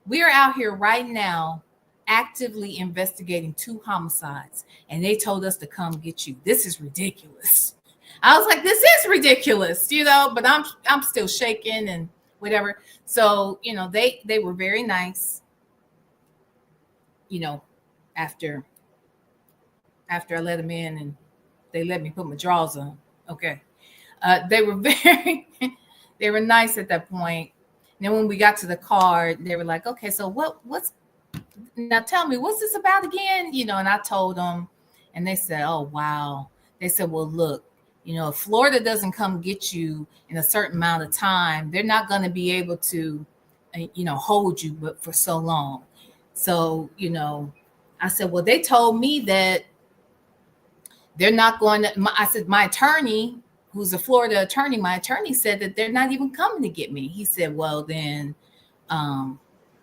we are out here right now actively investigating 2 homicides. And they told us to come get you. This is ridiculous. I was like, this is ridiculous, but I'm still shaking and whatever. So, they were very nice, after I let them in and they let me put my drawers on. Okay. They were they were nice at that point. And then when we got to the car, they were like, okay, so now tell me, what's this about again? And I told them, and they said, oh, wow. They said, well, look, if Florida doesn't come get you in a certain amount of time, they're not going to be able to, hold you but for so long. So, I said, well, they told me that they're not going to, I said, my attorney, who's a Florida attorney, my attorney said that they're not even coming to get me. He said, well, then,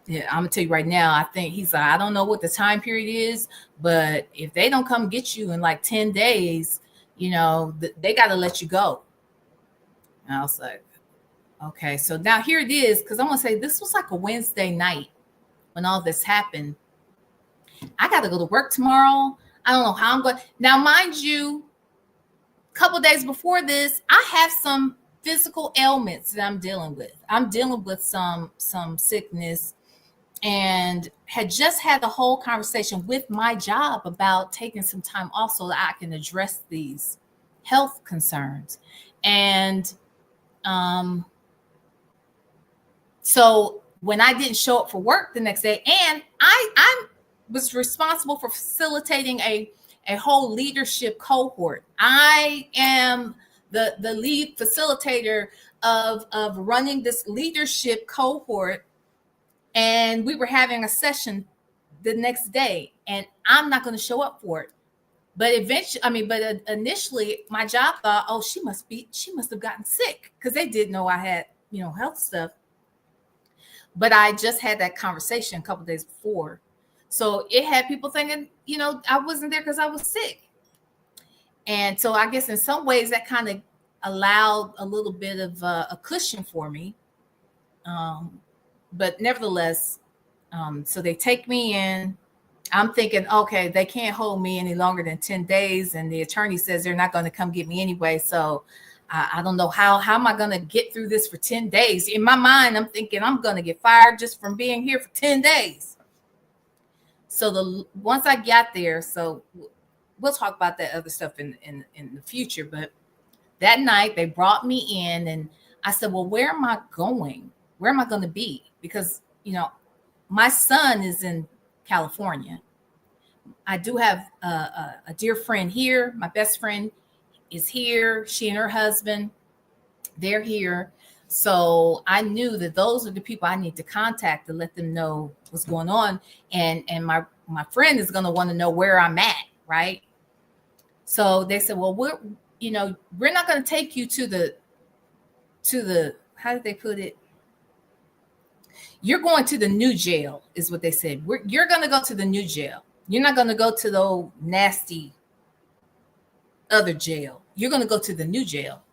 yeah, I'm gonna tell you right now, I think he's like, I don't know what the time period is, but if they don't come get you in like 10 days, they got to let you go. And I was like, okay, so now here it is. Cause I'm gonna say this was like a Wednesday night when all this happened. I got to go to work tomorrow. I don't know how I'm going. Now, mind you, a couple of days before this, I have some physical ailments that I'm dealing with. I'm dealing with some sickness and had just had the whole conversation with my job about taking some time off so that I can address these health concerns. And so when I didn't show up for work the next day, and I was responsible for facilitating a whole leadership cohort. I am the lead facilitator of running this leadership cohort. And we were having a session the next day, and I'm not going to show up for it. But initially my job thought, oh, she must have gotten sick because they did know I had, health stuff. But I just had that conversation a couple of days before. So it had people thinking, I wasn't there because I was sick. And so I guess in some ways that kind of allowed a little bit of a cushion for me. But nevertheless, so they take me in. I'm thinking, okay, they can't hold me any longer than 10 days. And the attorney says they're not going to come get me anyway. So I don't know how am I going to get through this for 10 days? In my mind, I'm thinking I'm going to get fired just from being here for 10 days. So once I got there, so we'll talk about that other stuff in the future. But that night they brought me in and I said, well, where am I going? Where am I going to be? Because, my son is in California. I do have a dear friend here. My best friend is here. She and her husband, they're here. So I knew that those are the people I need to contact to let them know what's going on. And my friend is going to want to know where I'm at, right? So they said, well, we're not going to take you to the how did they put it? You're going to the new jail, is what they said. You're going to go to the new jail. You're not going to go to the old nasty other jail. You're going to go to the new jail.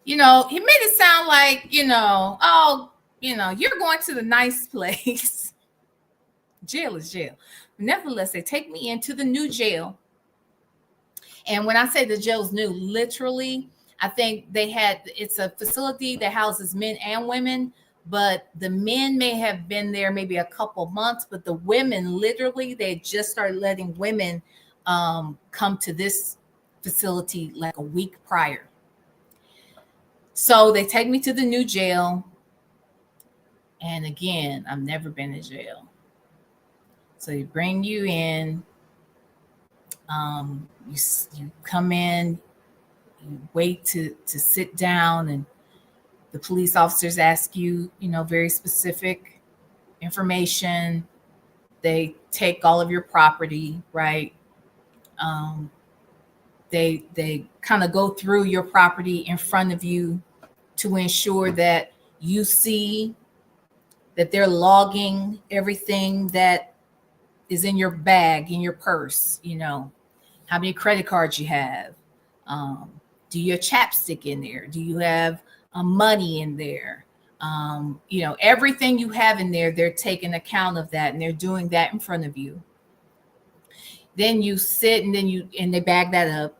He made it sound like, oh, you're going to the nice place. Jail is jail. Nevertheless, they take me into the new jail. And when I say the jail's new, literally, I think it's a facility that houses men and women, but the men may have been there maybe a couple months, but the women, literally, they just started letting women come to this facility like a week prior. So they take me to the new jail. And again, I've never been in jail. So they bring you in. You come in, you wait to sit down, and the police officers ask you, very specific information. They take all of your property, right? They kind of go through your property in front of you to ensure that you see that they're logging everything that is in your bag, in your purse, how many credit cards you have. Do you have chapstick in there? Do you have money in there? Everything you have in there, they're taking account of that, and they're doing that in front of you. Then you sit, and then they bag that up.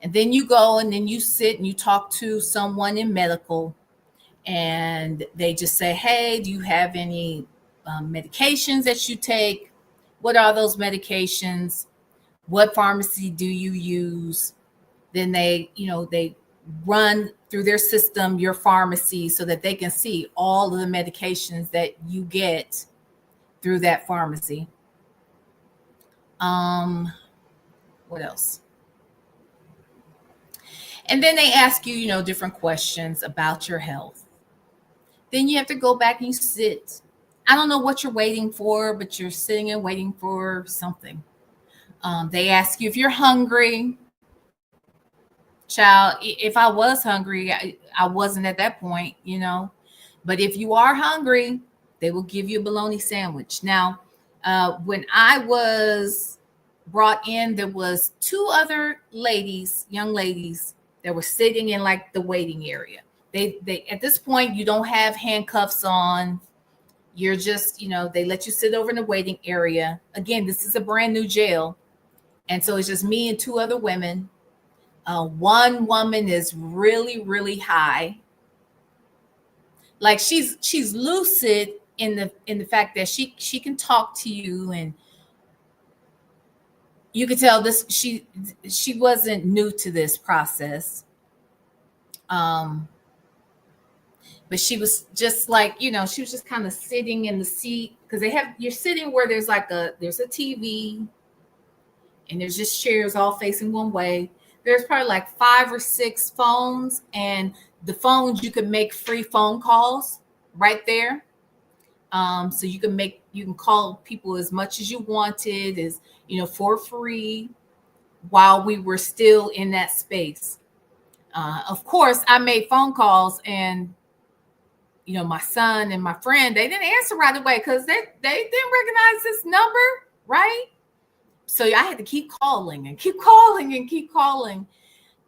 And then you go, and then you sit and you talk to someone in medical, and they just say, hey, do you have any medications that you take? What are those medications? What pharmacy do you use? Then they run through their system your pharmacy so that they can see all of the medications that you get through that pharmacy. What else? And then they ask you, different questions about your health. Then you have to go back and you sit. I don't know what you're waiting for, but you're sitting and waiting for something. They ask you if you're hungry. Child, if I was hungry, I wasn't at that point, But if you are hungry, they will give you a bologna sandwich. Now, when I was brought in, there was 2 other ladies, young ladies, that were sitting in like the waiting area. They at this point, you don't have handcuffs on. You're just, they let you sit over in the waiting area. Again, this is a brand new jail. And so it's just me and 2 other women. One woman is really, really high. Like she's lucid in the fact that she can talk to you, and you could tell this she wasn't new to this process. But she was just like, she was just kind of sitting in the seat, because you're sitting where there's a TV, and there's just chairs all facing one way. There's probably like 5 or 6 phones, and the phones, you can make free phone calls right there. So you can call people as much as you wanted, for free, while we were still in that space. Of course, I made phone calls, and my son and my friend, they didn't answer right away because they didn't recognize this number, right? So I had to keep calling and keep calling and keep calling.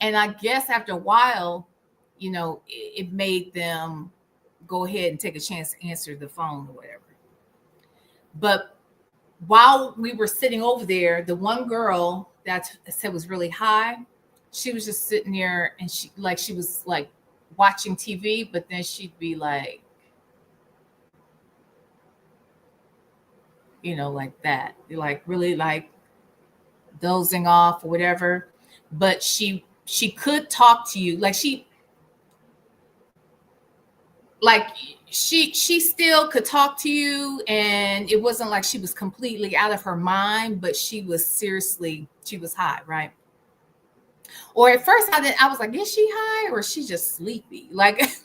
And I guess after a while, it made them go ahead and take a chance to answer the phone or whatever. But while we were sitting over there, the one girl that I said was really high, she was just sitting there, and she was like watching TV, but then she'd be like, like that, like really like dozing off or whatever. But she could talk to you, she still could talk to you, and it wasn't like she was completely out of her mind, but she was high, right? Or at first I was like, is she high or is she just sleepy? Like, that's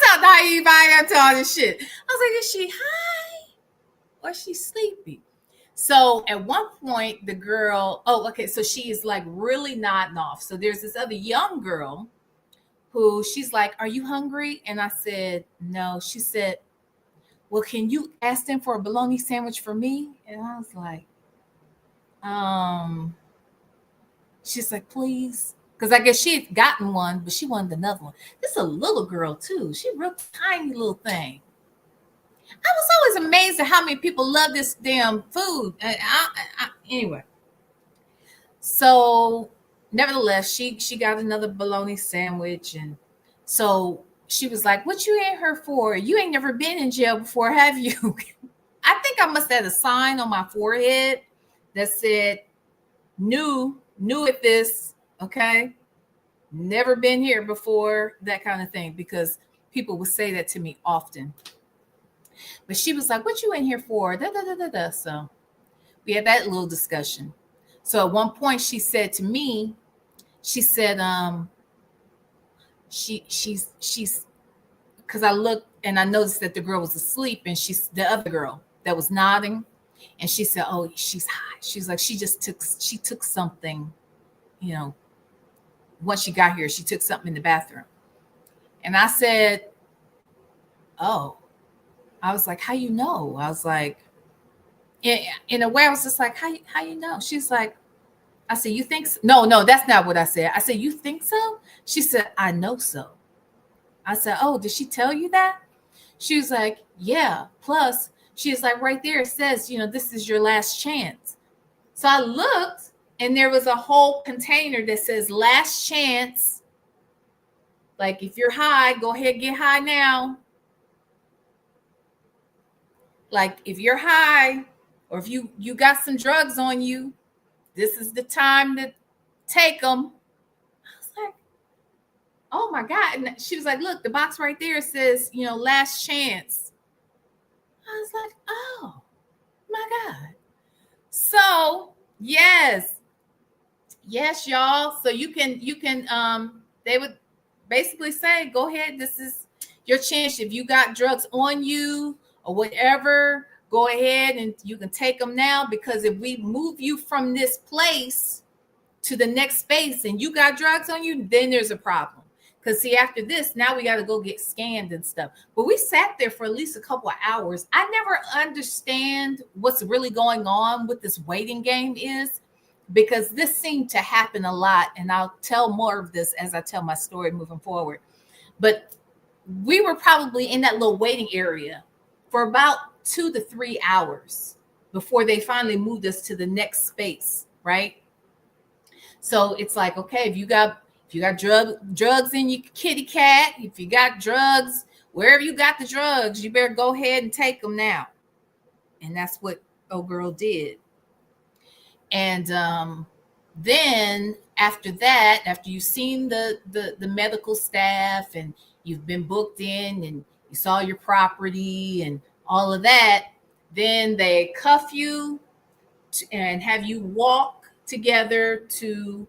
how naive I am to all this shit. I was like, is she high or is she sleepy? So at one point, the girl, so she is like really nodding off. So there's this other young girl who she's like, "Are you hungry?" And I said, "No." She said, "Well, can you ask them for a bologna sandwich for me?" And I was like, um, she's like, "Please." Because I guess she had gotten one, but she wanted another one. This is a little girl, too. She a real tiny little thing. I was always amazed at how many people love this damn food. Anyway, so nevertheless, she got another bologna sandwich, and so she was like, "What you in here for? You ain't never been in jail before, have you?" I think I must have had a sign on my forehead that said, new at this, okay? Never been here before, that kind of thing, because people would say that to me often. But she was like, "What you in here for?" Da, da, da, da, da. So we had that little discussion. So at one point she said to me, she said, she's because I looked and I noticed that the girl was asleep, and she's the other girl that was nodding, and she said, "Oh, she's high." She's like, she took something, you know, once she got here, she took something in the bathroom. And I said, "Oh," I was like, "How you know?" I was like, in a way, I was just like, how you know? She's like, I said, "You think so?" No, that's not what I said. I said, "You think so?" She said, "I know so." I said, "Oh, did she tell you that?" She was like, "Yeah. Plus, she's like, right there, it says, this is your last chance." So I looked, and there was a whole container that says last chance. Like, if you're high, go ahead, get high now. Like, if you're high, or if you got some drugs on you, this is the time to take them. I was like, "Oh my God." And she was like, "Look, the box right there says, last chance." I was like, "Oh my God." So yes, y'all. So you can they would basically say, "Go ahead, this is your chance. If you got drugs on you or whatever, go ahead and you can take them now, because if we move you from this place to the next space and you got drugs on you, then there's a problem. Because see, after this, now we got to go get scanned and stuff." But we sat there for at least a couple of hours. I never understand what's really going on with this waiting game is, because this seemed to happen a lot. And I'll tell more of this as I tell my story moving forward. But we were probably in that little waiting area for about 2 to 3 hours before they finally moved us to the next space, right? So it's like, okay, if you got drugs in your kitty cat, if you got drugs wherever you got the drugs, you better go ahead and take them now. And that's what old girl did. And then after that, after you've seen the medical staff and you've been booked in and you saw your property and all of that, then they cuff you and have you walk together to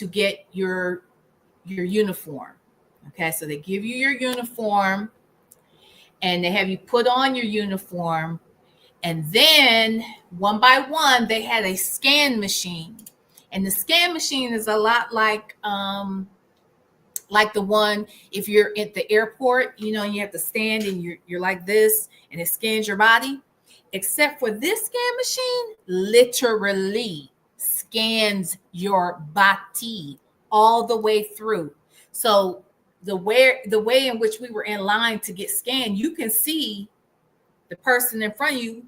get your uniform. Okay, so they give you your uniform and they have you put on your uniform. And then one by one, they had a scan machine. And the scan machine is a lot like the one if you're at the airport, you have to stand and you're like this and it scans your body. Except for this scan machine, literally scans your body all the way through. So the way in which we were in line to get scanned, you can see the person in front of you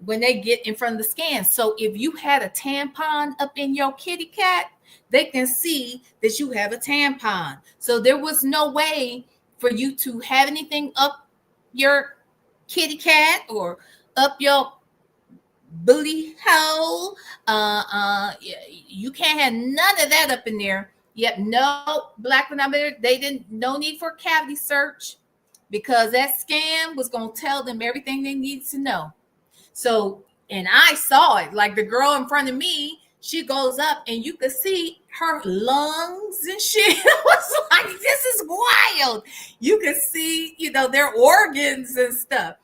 when they get in front of the scan. So if you had a tampon up in your kitty cat, they can see that you have a tampon. So there was no way for you to have anything up your kitty cat or up your booty hole. You can't have none of that up in there. Yep, no black phenometer. They didn't. No need for a cavity search, because that scan was going to tell them everything they needed to know. So, and I saw it, like the girl in front of me, she goes up and you could see her lungs and shit. I was like, this is wild. You could see, their organs and stuff.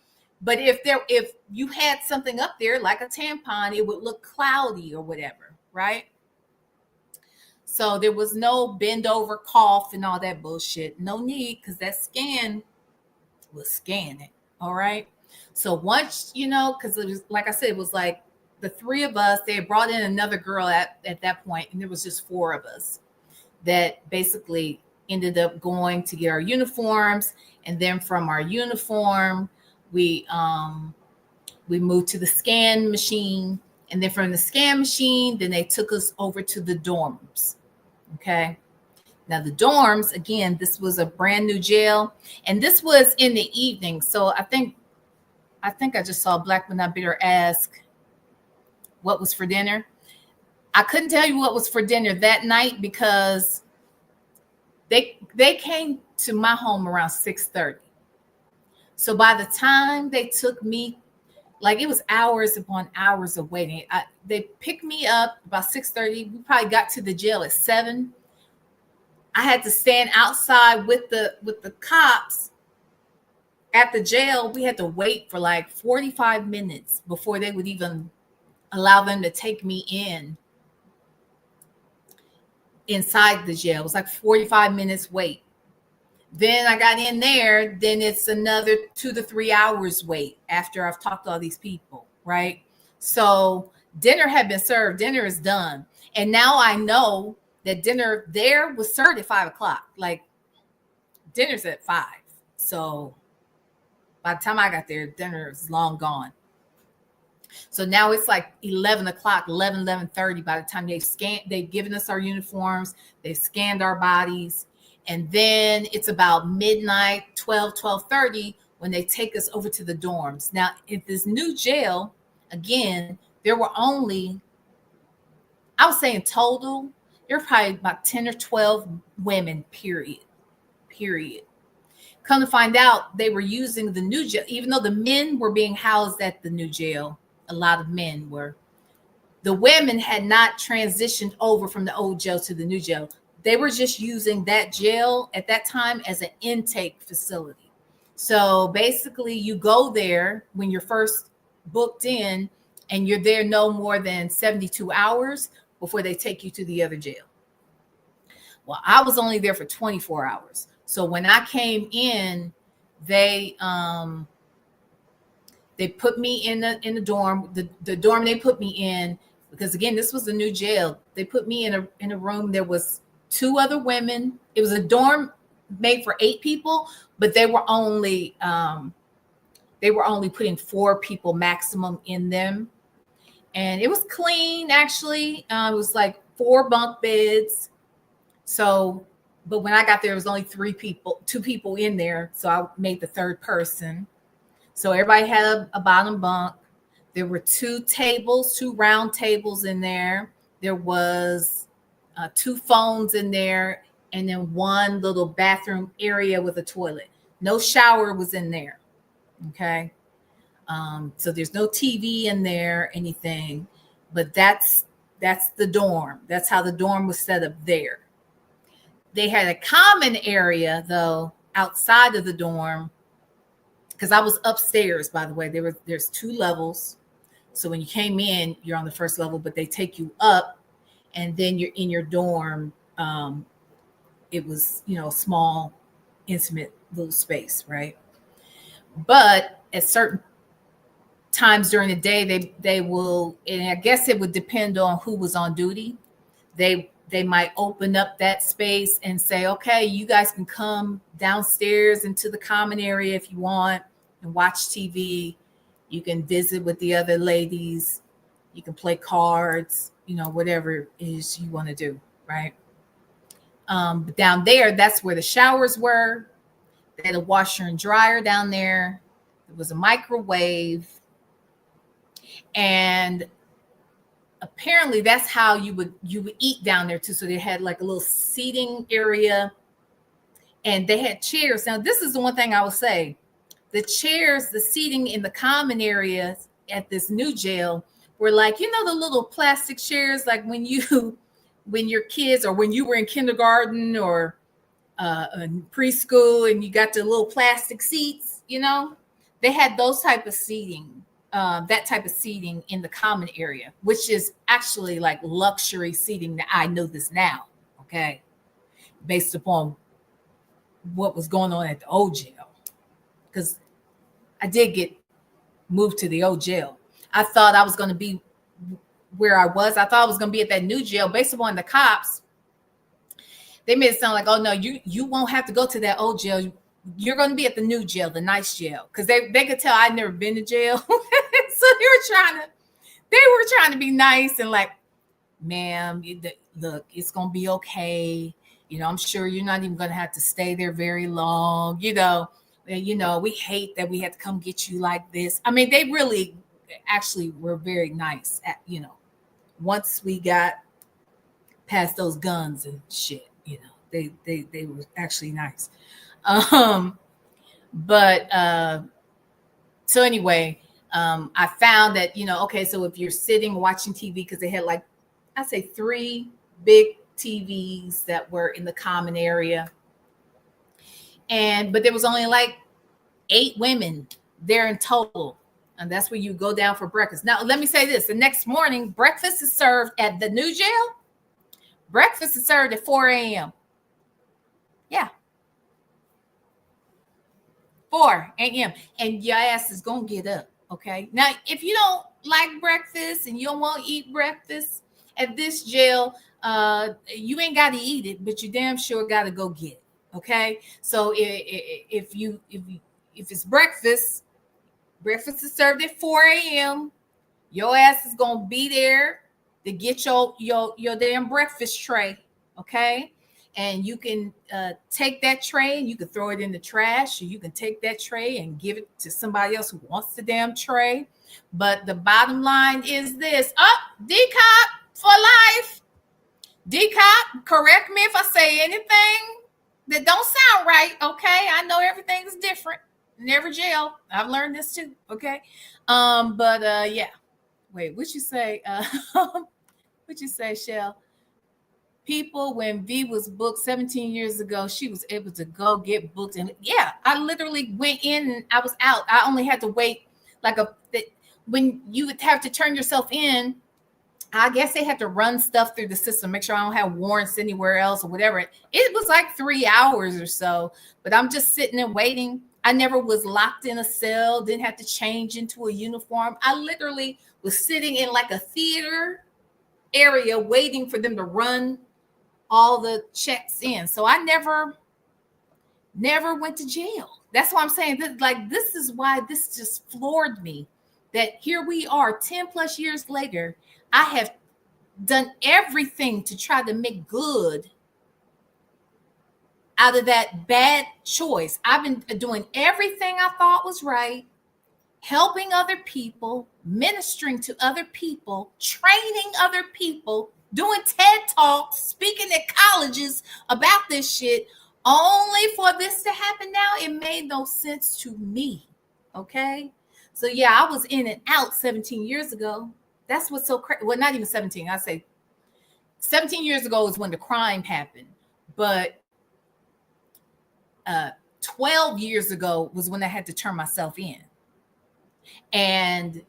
But if you had something up there like a tampon, it would look cloudy or whatever, right? So there was no bend over cough and all that bullshit. No need, because that scan was scanning. All right. So once, because it was, like I said, it was like the three of us. They had brought in another girl at that point, and there was just four of us that basically ended up going to get our uniforms. And then from our uniform, we moved to the scan machine. And then from the scan machine, then they took us over to the dorms. Okay. Now the dorms, again, this was a brand new jail, and this was in the evening. So I think I just saw Black But Not Bitter ask what was for dinner. I couldn't tell you what was for dinner that night because they came to my home around 6:30. So by the time they took me, like, it was hours upon hours of waiting. They picked me up about 6:30. We probably got to the jail at 7. I had to stand outside with the cops at the jail. We had to wait for like 45 minutes before they would even allow them to take me inside the jail. It was like 45 minutes wait. Then I got in there, then it's another 2 to 3 hours wait after I've talked to all these people, right? So dinner had been served, dinner is done. And now I know that dinner there was served at 5 o'clock. Like, dinner's at 5. So by the time I got there, dinner is long gone. So now it's like 11 o'clock, 11:30 by the time they've given us our uniforms, they've scanned our bodies. And then it's about midnight, 12:30 when they take us over to the dorms. Now, at this new jail, again, there were only, I would say in total, there were probably about 10 or 12 women, period. Come to find out, they were using the new jail, even though the men were being housed at the new jail. A lot of men were. The women had not transitioned over from the old jail to the new jail. They were just using that jail at that time as an intake facility. So basically, you go there when you're first booked in, and you're there no more than 72 hours before they take you to the other jail. Well, I was only there for 24 hours. So when I came in, they put me in the dorm. The dorm they put me in, because again, this was a new jail. They put me in a room. There was 2 other women. It was a dorm made for 8 people, but they were only putting 4 people maximum in them. And it was clean, actually. It was like 4 bunk beds. So, but when I got there, it was only 2 people in there. So I made the 3rd person. So everybody had a bottom bunk. There were 2 round tables in there. There was 2 phones in there, and then 1 little bathroom area with a toilet. No shower was in there. Okay. So there's no TV in there, anything, but that's the dorm. That's how the dorm was set up there. They had a common area though outside of the dorm, because I was upstairs, by the way. There's 2 levels. So when you came in, you're on the first level, but they take you up, and then you're in your dorm. It was, a small, intimate little space, right? But at certain times during the day, they will, and I guess it would depend on who was on duty. They might open up that space and say, okay, you guys can come downstairs into the common area if you want and watch TV. You can visit with the other ladies. You can play cards, whatever it is you want to do, right? But down there, that's where the showers were. They had a washer and dryer down there. There was a microwave. And apparently that's how you would eat down there too. So they had like a little seating area, and they had chairs. Now, this is the one thing I will say. The chairs, the seating in the common areas at this new jail were like, the little plastic chairs, like when your kids, or when you were in kindergarten or in preschool, and you got the little plastic seats, they had those type of seating. That type of seating in the common area, which is actually like luxury seating. I know this now. okay, based upon what was going on at the old jail. Because I did get moved to the old jail. I thought I was going to be where I was. I thought I was going to be at that new jail based upon the cops. They made it sound like, oh no, you won't have to go to that old jail. You're going to be at the new jail, the nice jail. Because they could tell I'd never been to jail. So they were trying to be nice and like, ma'am, look, it's going to be okay. You know, I'm sure you're not even going to have to stay there very long. You know, we hate that we had to come get you like this. I mean, they really actually were very nice at, you know, once we got past those guns and shit, you know, they were actually nice. So anyway, I found that, you know, okay, so if you're sitting watching TV, because they had like, I'd say 3 big TVs that were in the common area. But there was only like 8 women there in total. And that's where you go down for breakfast. Now, let me say this. The next morning, breakfast is served at the new jail. Breakfast is served at 4 a.m. Yeah. 4 a.m. And your ass is going to get up. Okay. Now, if you don't like breakfast and you don't want to eat breakfast at this jail, you ain't got to eat it, but you damn sure got to go get it. Okay. So if it's breakfast is served at 4 a.m. Your ass is going to be there to get your damn breakfast tray. Okay. And you can take that tray and you can throw it in the trash, or you can take that tray and give it to somebody else who wants the damn tray. But the bottom line is this. D-Cop for life. D-Cop, correct me if I say anything that don't sound right, okay? I know everything's different in every jail. I've learned this too, okay? Yeah. Wait, what you say? What you say, Shell? People, when V was booked 17 years ago, she was able to go get booked. And yeah, I literally went in and I was out. I only had to wait when you would have to turn yourself in. I guess they had to run stuff through the system, make sure I don't have warrants anywhere else or whatever. It was like 3 hours or so, but I'm just sitting and waiting. I never was locked in a cell, didn't have to change into a uniform. I literally was sitting in like a theater area waiting for them to run all the checks in. So I never went to jail. That's why I'm saying this is why this just floored me, that here we are 10 plus years later. I have done everything to try to make good out of that bad choice. I've been doing everything I thought was right, helping other people, ministering to other people, training other people, doing TED Talks, speaking at colleges about this shit, only for this to happen now. It made no sense to me. Okay. So yeah, I was in and out 17 years ago. That's what's so crazy. Well, not even 17. I say 17 years ago is when the crime happened. But 12 years ago was when I had to turn myself in. And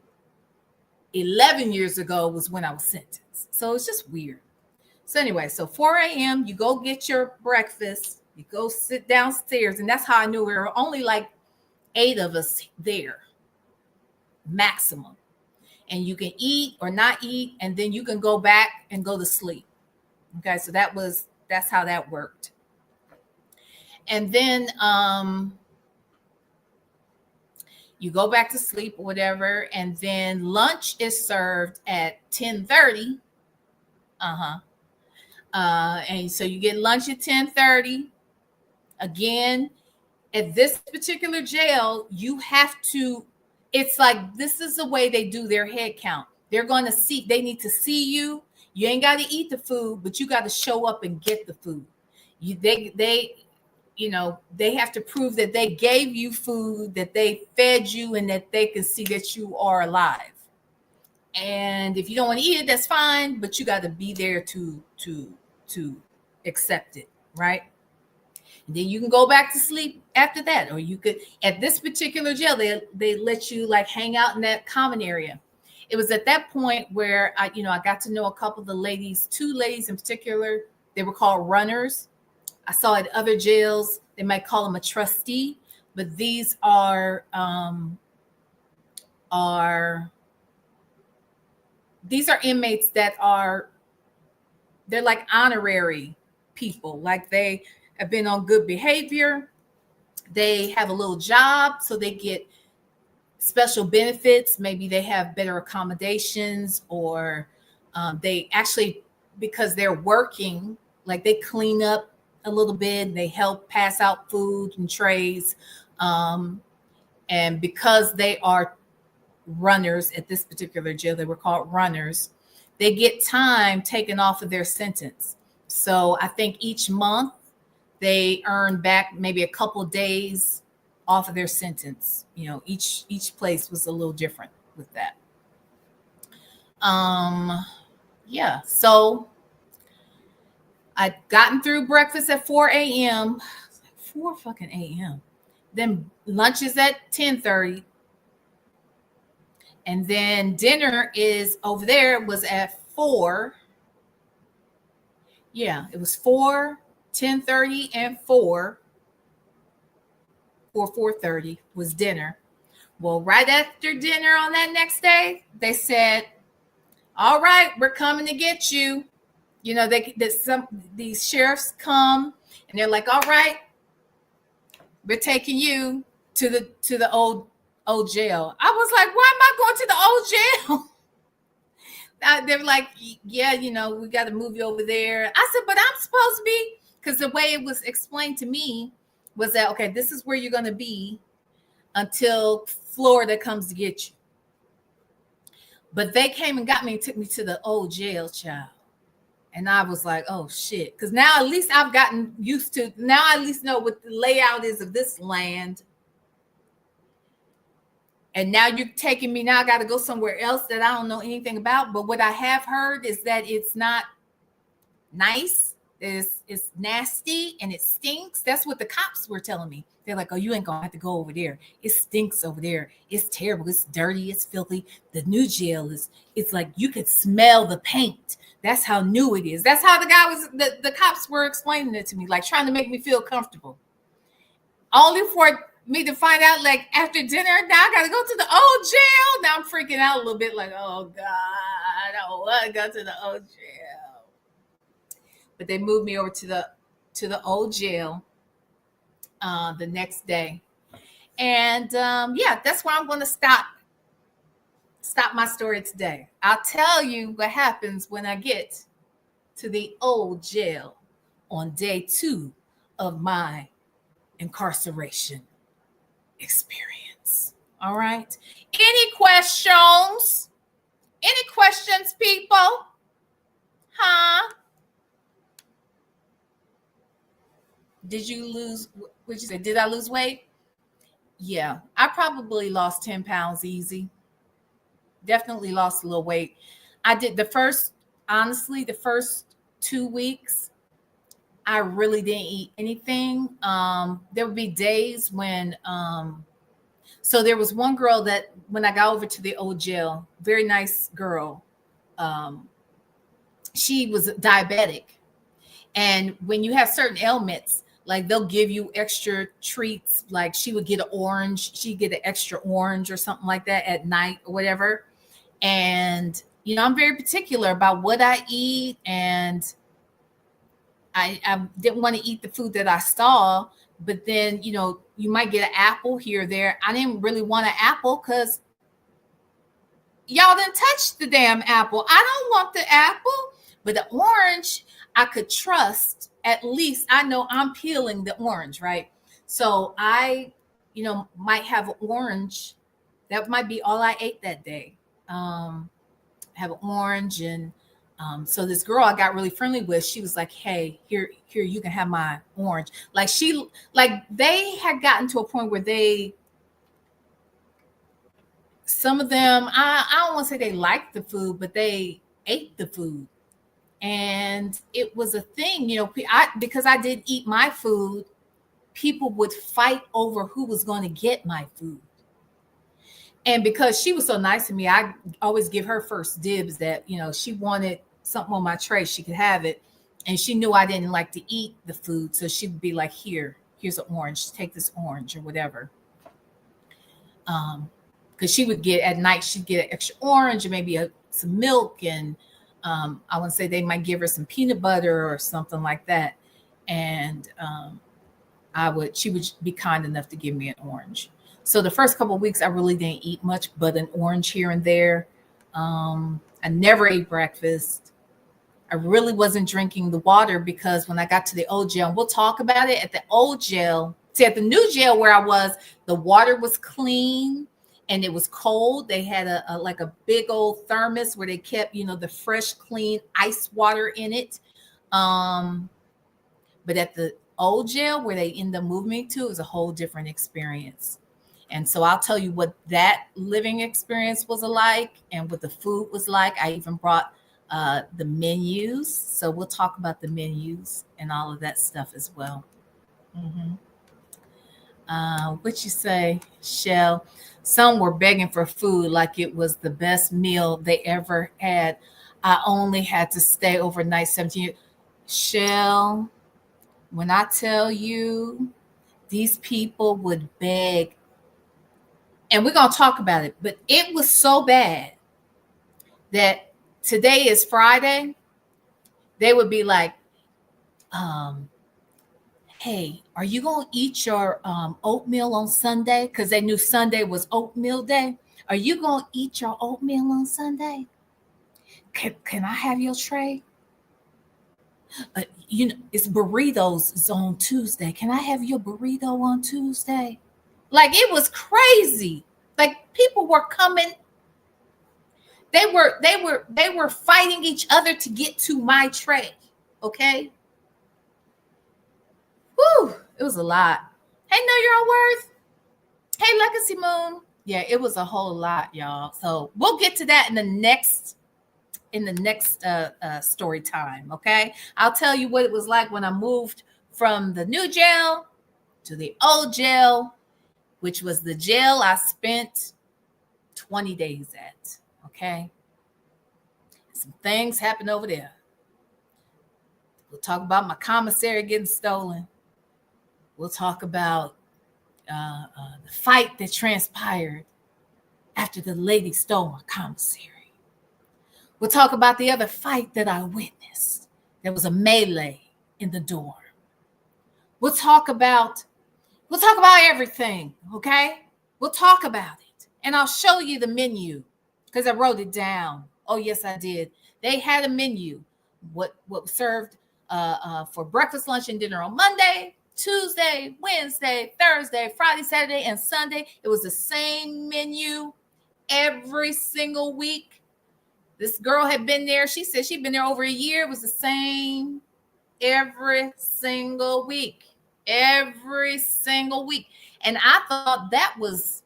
11 years ago was when I was sentenced. So it's just weird. So anyway, so 4 a.m., you go get your breakfast, you go sit downstairs. And that's how I knew there were only like 8 of us there, maximum. And you can eat or not eat, and then you can go back and go to sleep. Okay, so that's how that worked. And then you go back to sleep or whatever, and then lunch is served at 10:30. And so you get lunch at 10:30. Again, at this particular jail, you have to. It's like, this is the way they do their head count. They're going to see, they need to see you. You ain't got to eat the food, but you got to show up and get the food. They have to prove that they gave you food, that they fed you, and that they can see that you are alive. And if you don't want to eat it, that's fine, but you got to be there to accept it, right? Then you can go back to sleep after that. Or you could, at this particular jail, they let you like hang out in that common area. It was at that point where I got to know a couple of the ladies, 2 ladies in particular. They were called runners. I saw at other jails, they might call them a trustee, but these are inmates that they're like honorary people. Like they have been on good behavior. They have a little job, so they get special benefits. Maybe they have better accommodations, or they actually, because they're working, like they clean up a little bit. They help pass out food and trays. And because they are runners at this particular jail, they were called runners, they get time taken off of their sentence. So I think each month they earn back maybe a couple of days off of their sentence. Each place was a little different with that. Yeah, so I'd gotten through breakfast at 4 a.m. 4 fucking a.m. Then lunch is at 10:30. And then dinner is over there, was at 4. Yeah, it was 4, 10:30, and 4. 4:30 was dinner. Well, right after dinner on that next day, they said, all right, we're coming to get you. These sheriffs come and they're like, all right, we're taking you to the old jail. I was like, why am I going to the old jail? They're like, yeah, we got to move you over there. I said, but I'm supposed to be, because the way it was explained to me was that, okay, this is where you're going to be until Florida comes to get you. But they came and got me and took me to the old jail, child. And I was like, oh shit. Because now at least I've gotten used to, now I at least know what the layout is of this land. And now you're taking me, now I got to go somewhere else that I don't know anything about. But what I have heard is that it's not nice. It's nasty and it stinks. That's what the cops were telling me. They're like, oh, you ain't gonna have to go over there. It stinks over there. It's terrible. It's dirty. It's filthy. The new jail it's like you could smell the paint. That's how new it is. That's how the cops were explaining it to me, like trying to make me feel comfortable. Only for me to find out, like after dinner, now I gotta go to the old jail. Now I'm freaking out a little bit, like, oh God, I don't want to go to the old jail. But they moved me over to the old jail the next day. And yeah, that's where I'm going to stop my story today. I'll tell you what happens when I get to the old jail on day 2 of my incarceration experience. All right. Any questions? Any questions, people? Huh? Did you lose? What'd you say? Did I lose weight? Yeah, I probably lost 10 pounds easy. Definitely lost a little weight. I did the first 2 weeks, I really didn't eat anything. There would be days when, so there was one girl that when I got over to the old jail, very nice girl. She was diabetic. And when you have certain ailments, like they'll give you extra treats. Like she would get an orange, she'd get an extra orange or something like that at night or whatever. And, I'm very particular about what I eat. And I didn't want to eat the food that I saw. But then, you might get an apple here or there. I didn't really want an apple because y'all didn't touch the damn apple. I don't want the apple, but the orange I could trust. At least I know I'm peeling the orange, right? So I, might have an orange. That might be all I ate that day. Have an orange. And so this girl I got really friendly with, she was like, hey, here, you can have my orange. Like they had gotten to a point where some of them, I don't want to say they liked the food, but they ate the food. And it was a thing, because I did eat my food, people would fight over who was going to get my food. And because she was so nice to me, I always give her first dibs that, she wanted something on my tray, she could have it. And she knew I didn't like to eat the food. So she would be like, here's an orange, take this orange or whatever. Because she would get at night, she'd get an extra orange and maybe some milk. And I would say they might give her some peanut butter or something like that. And she would be kind enough to give me an orange. So the first couple of weeks, I really didn't eat much, but an orange here and there. I never ate breakfast. I really wasn't drinking the water because when I got to the old jail, and we'll talk about it, at the old jail, at the new jail where I was, the water was clean and it was cold. They had a like a big old thermos where they kept, the fresh, clean ice water in it. But at the old jail where they end up moving me to, it was a whole different experience. And so I'll tell you what that living experience was like and what the food was like. I even brought the menus. So we'll talk about the menus and all of that stuff as well. What you say, Shell? Some were begging for food like it was the best meal they ever had. I only had to stay overnight 17 years. Shell, when I tell you, these people would beg. And we're going to talk about it. But it was so bad that today is Friday. They would be like, hey, are you going to eat your oatmeal on Sunday? Because they knew Sunday was oatmeal day. Are you going to eat your oatmeal on Sunday? Can I have your tray? It's burritos on Tuesday. Can I have your burrito on Tuesday? Like, it was crazy. Like, people were coming. They were fighting each other to get to my tray. Okay. Whew, it was a lot. Hey, Know Your Own Worth. Hey, Legacy Moon. Yeah, it was a whole lot, y'all. So we'll get to that in the next story time. Okay. I'll tell you what it was like when I moved from the new jail to the old jail, which was the jail I spent 20 days at. Okay. Some things happened over there. We'll talk about my commissary getting stolen. We'll talk about the fight that transpired after the lady stole my commissary. We'll talk about the other fight that I witnessed. There was a melee in the dorm. We'll talk about everything, okay? We'll talk about it. And I'll show you the menu because I wrote it down. Oh, yes, I did. They had a menu. What was served for breakfast, lunch, and dinner on Monday, Tuesday, Wednesday, Thursday, Friday, Saturday, and Sunday. It was the same menu every single week. This girl had been there. She said she'd been there over a year. It was the same every single week. Every single week. And I thought that was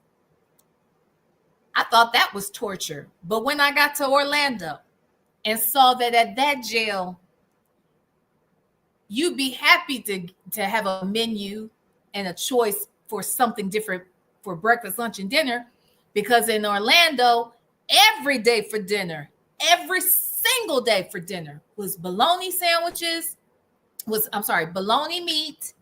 torture. But when I got to Orlando and saw that at that jail, you'd be happy to have a menu and a choice for something different for breakfast, lunch, and dinner. Because in Orlando, every day for dinner, every single day for dinner was bologna sandwiches, bologna meat,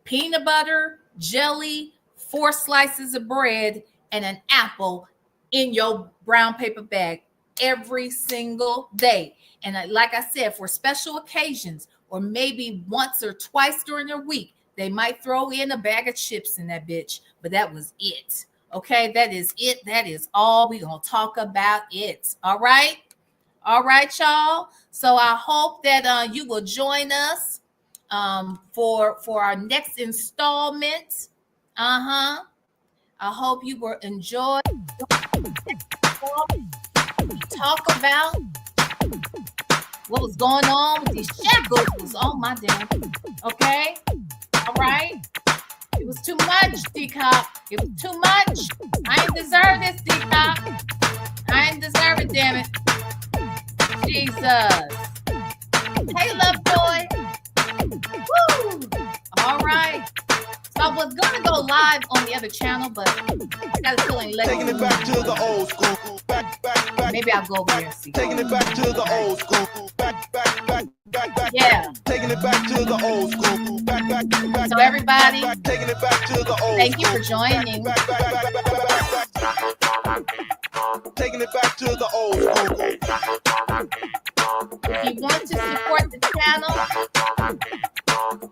peanut butter, jelly, 4 slices of bread, and an apple in your brown paper bag every single day. And like I said, for special occasions, or maybe once or twice during the week, they might throw in a bag of chips in that bitch, but that was it. Okay, that is it. That is all. We're going to talk about it. All right? All right, y'all. So I hope that you will join us for our next installment. I hope you will enjoy. Talk about what was going on with these shackles. Oh my damn. Okay. All right. It was too much, D-Cop. It was too much. I ain't deserve this, D-Cop. I ain't deserve it, damn it. Jesus. Hey, Lovejoy. Woo. All right. So I was going to go live on the other channel, but I got a feeling Taking it back to the old school. Back. Maybe I'll go over there and see. Taking it back to the old school. Back. Yeah. taking it back to the old school. Back, back, back. So everybody, back, taking it back to the old thank you school. for joining. Back, back, back, back, back, back, back. Taking it back to the old school. If you want to support the channel,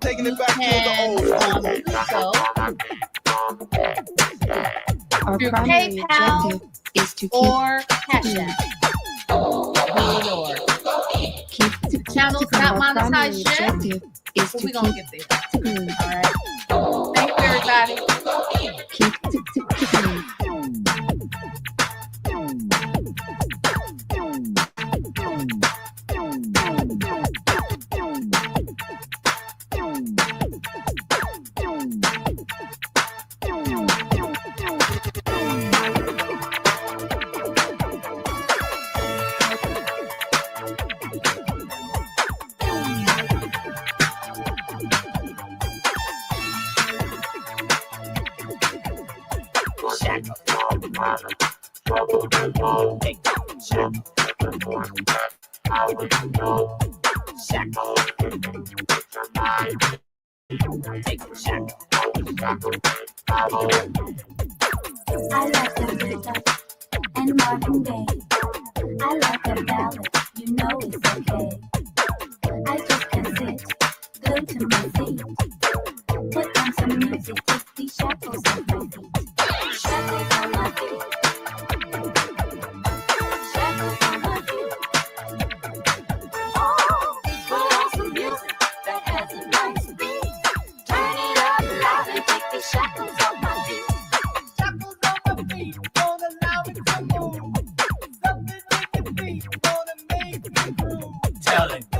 Taking you it back to the can old do school. so Our through primary PayPal objective is to or Cash App. keep The channel's not our primary monetized yet, objective is but to we're gonna keep get there. All right. Thank you, everybody. keep I like the rhythm and Marvin Gaye. I like the ballad, you know it's okay. I just can sit glued to my seat. Put on some music, take these shackles off my feet. Shackles on my feet. Shackles on my feet. Oh, put on some music that has a nice beat. Turn it up loud and take these shackles off my feet. Shackles on my feet, won't allow it to move. Something in the beat, gonna make me groove. Tell it.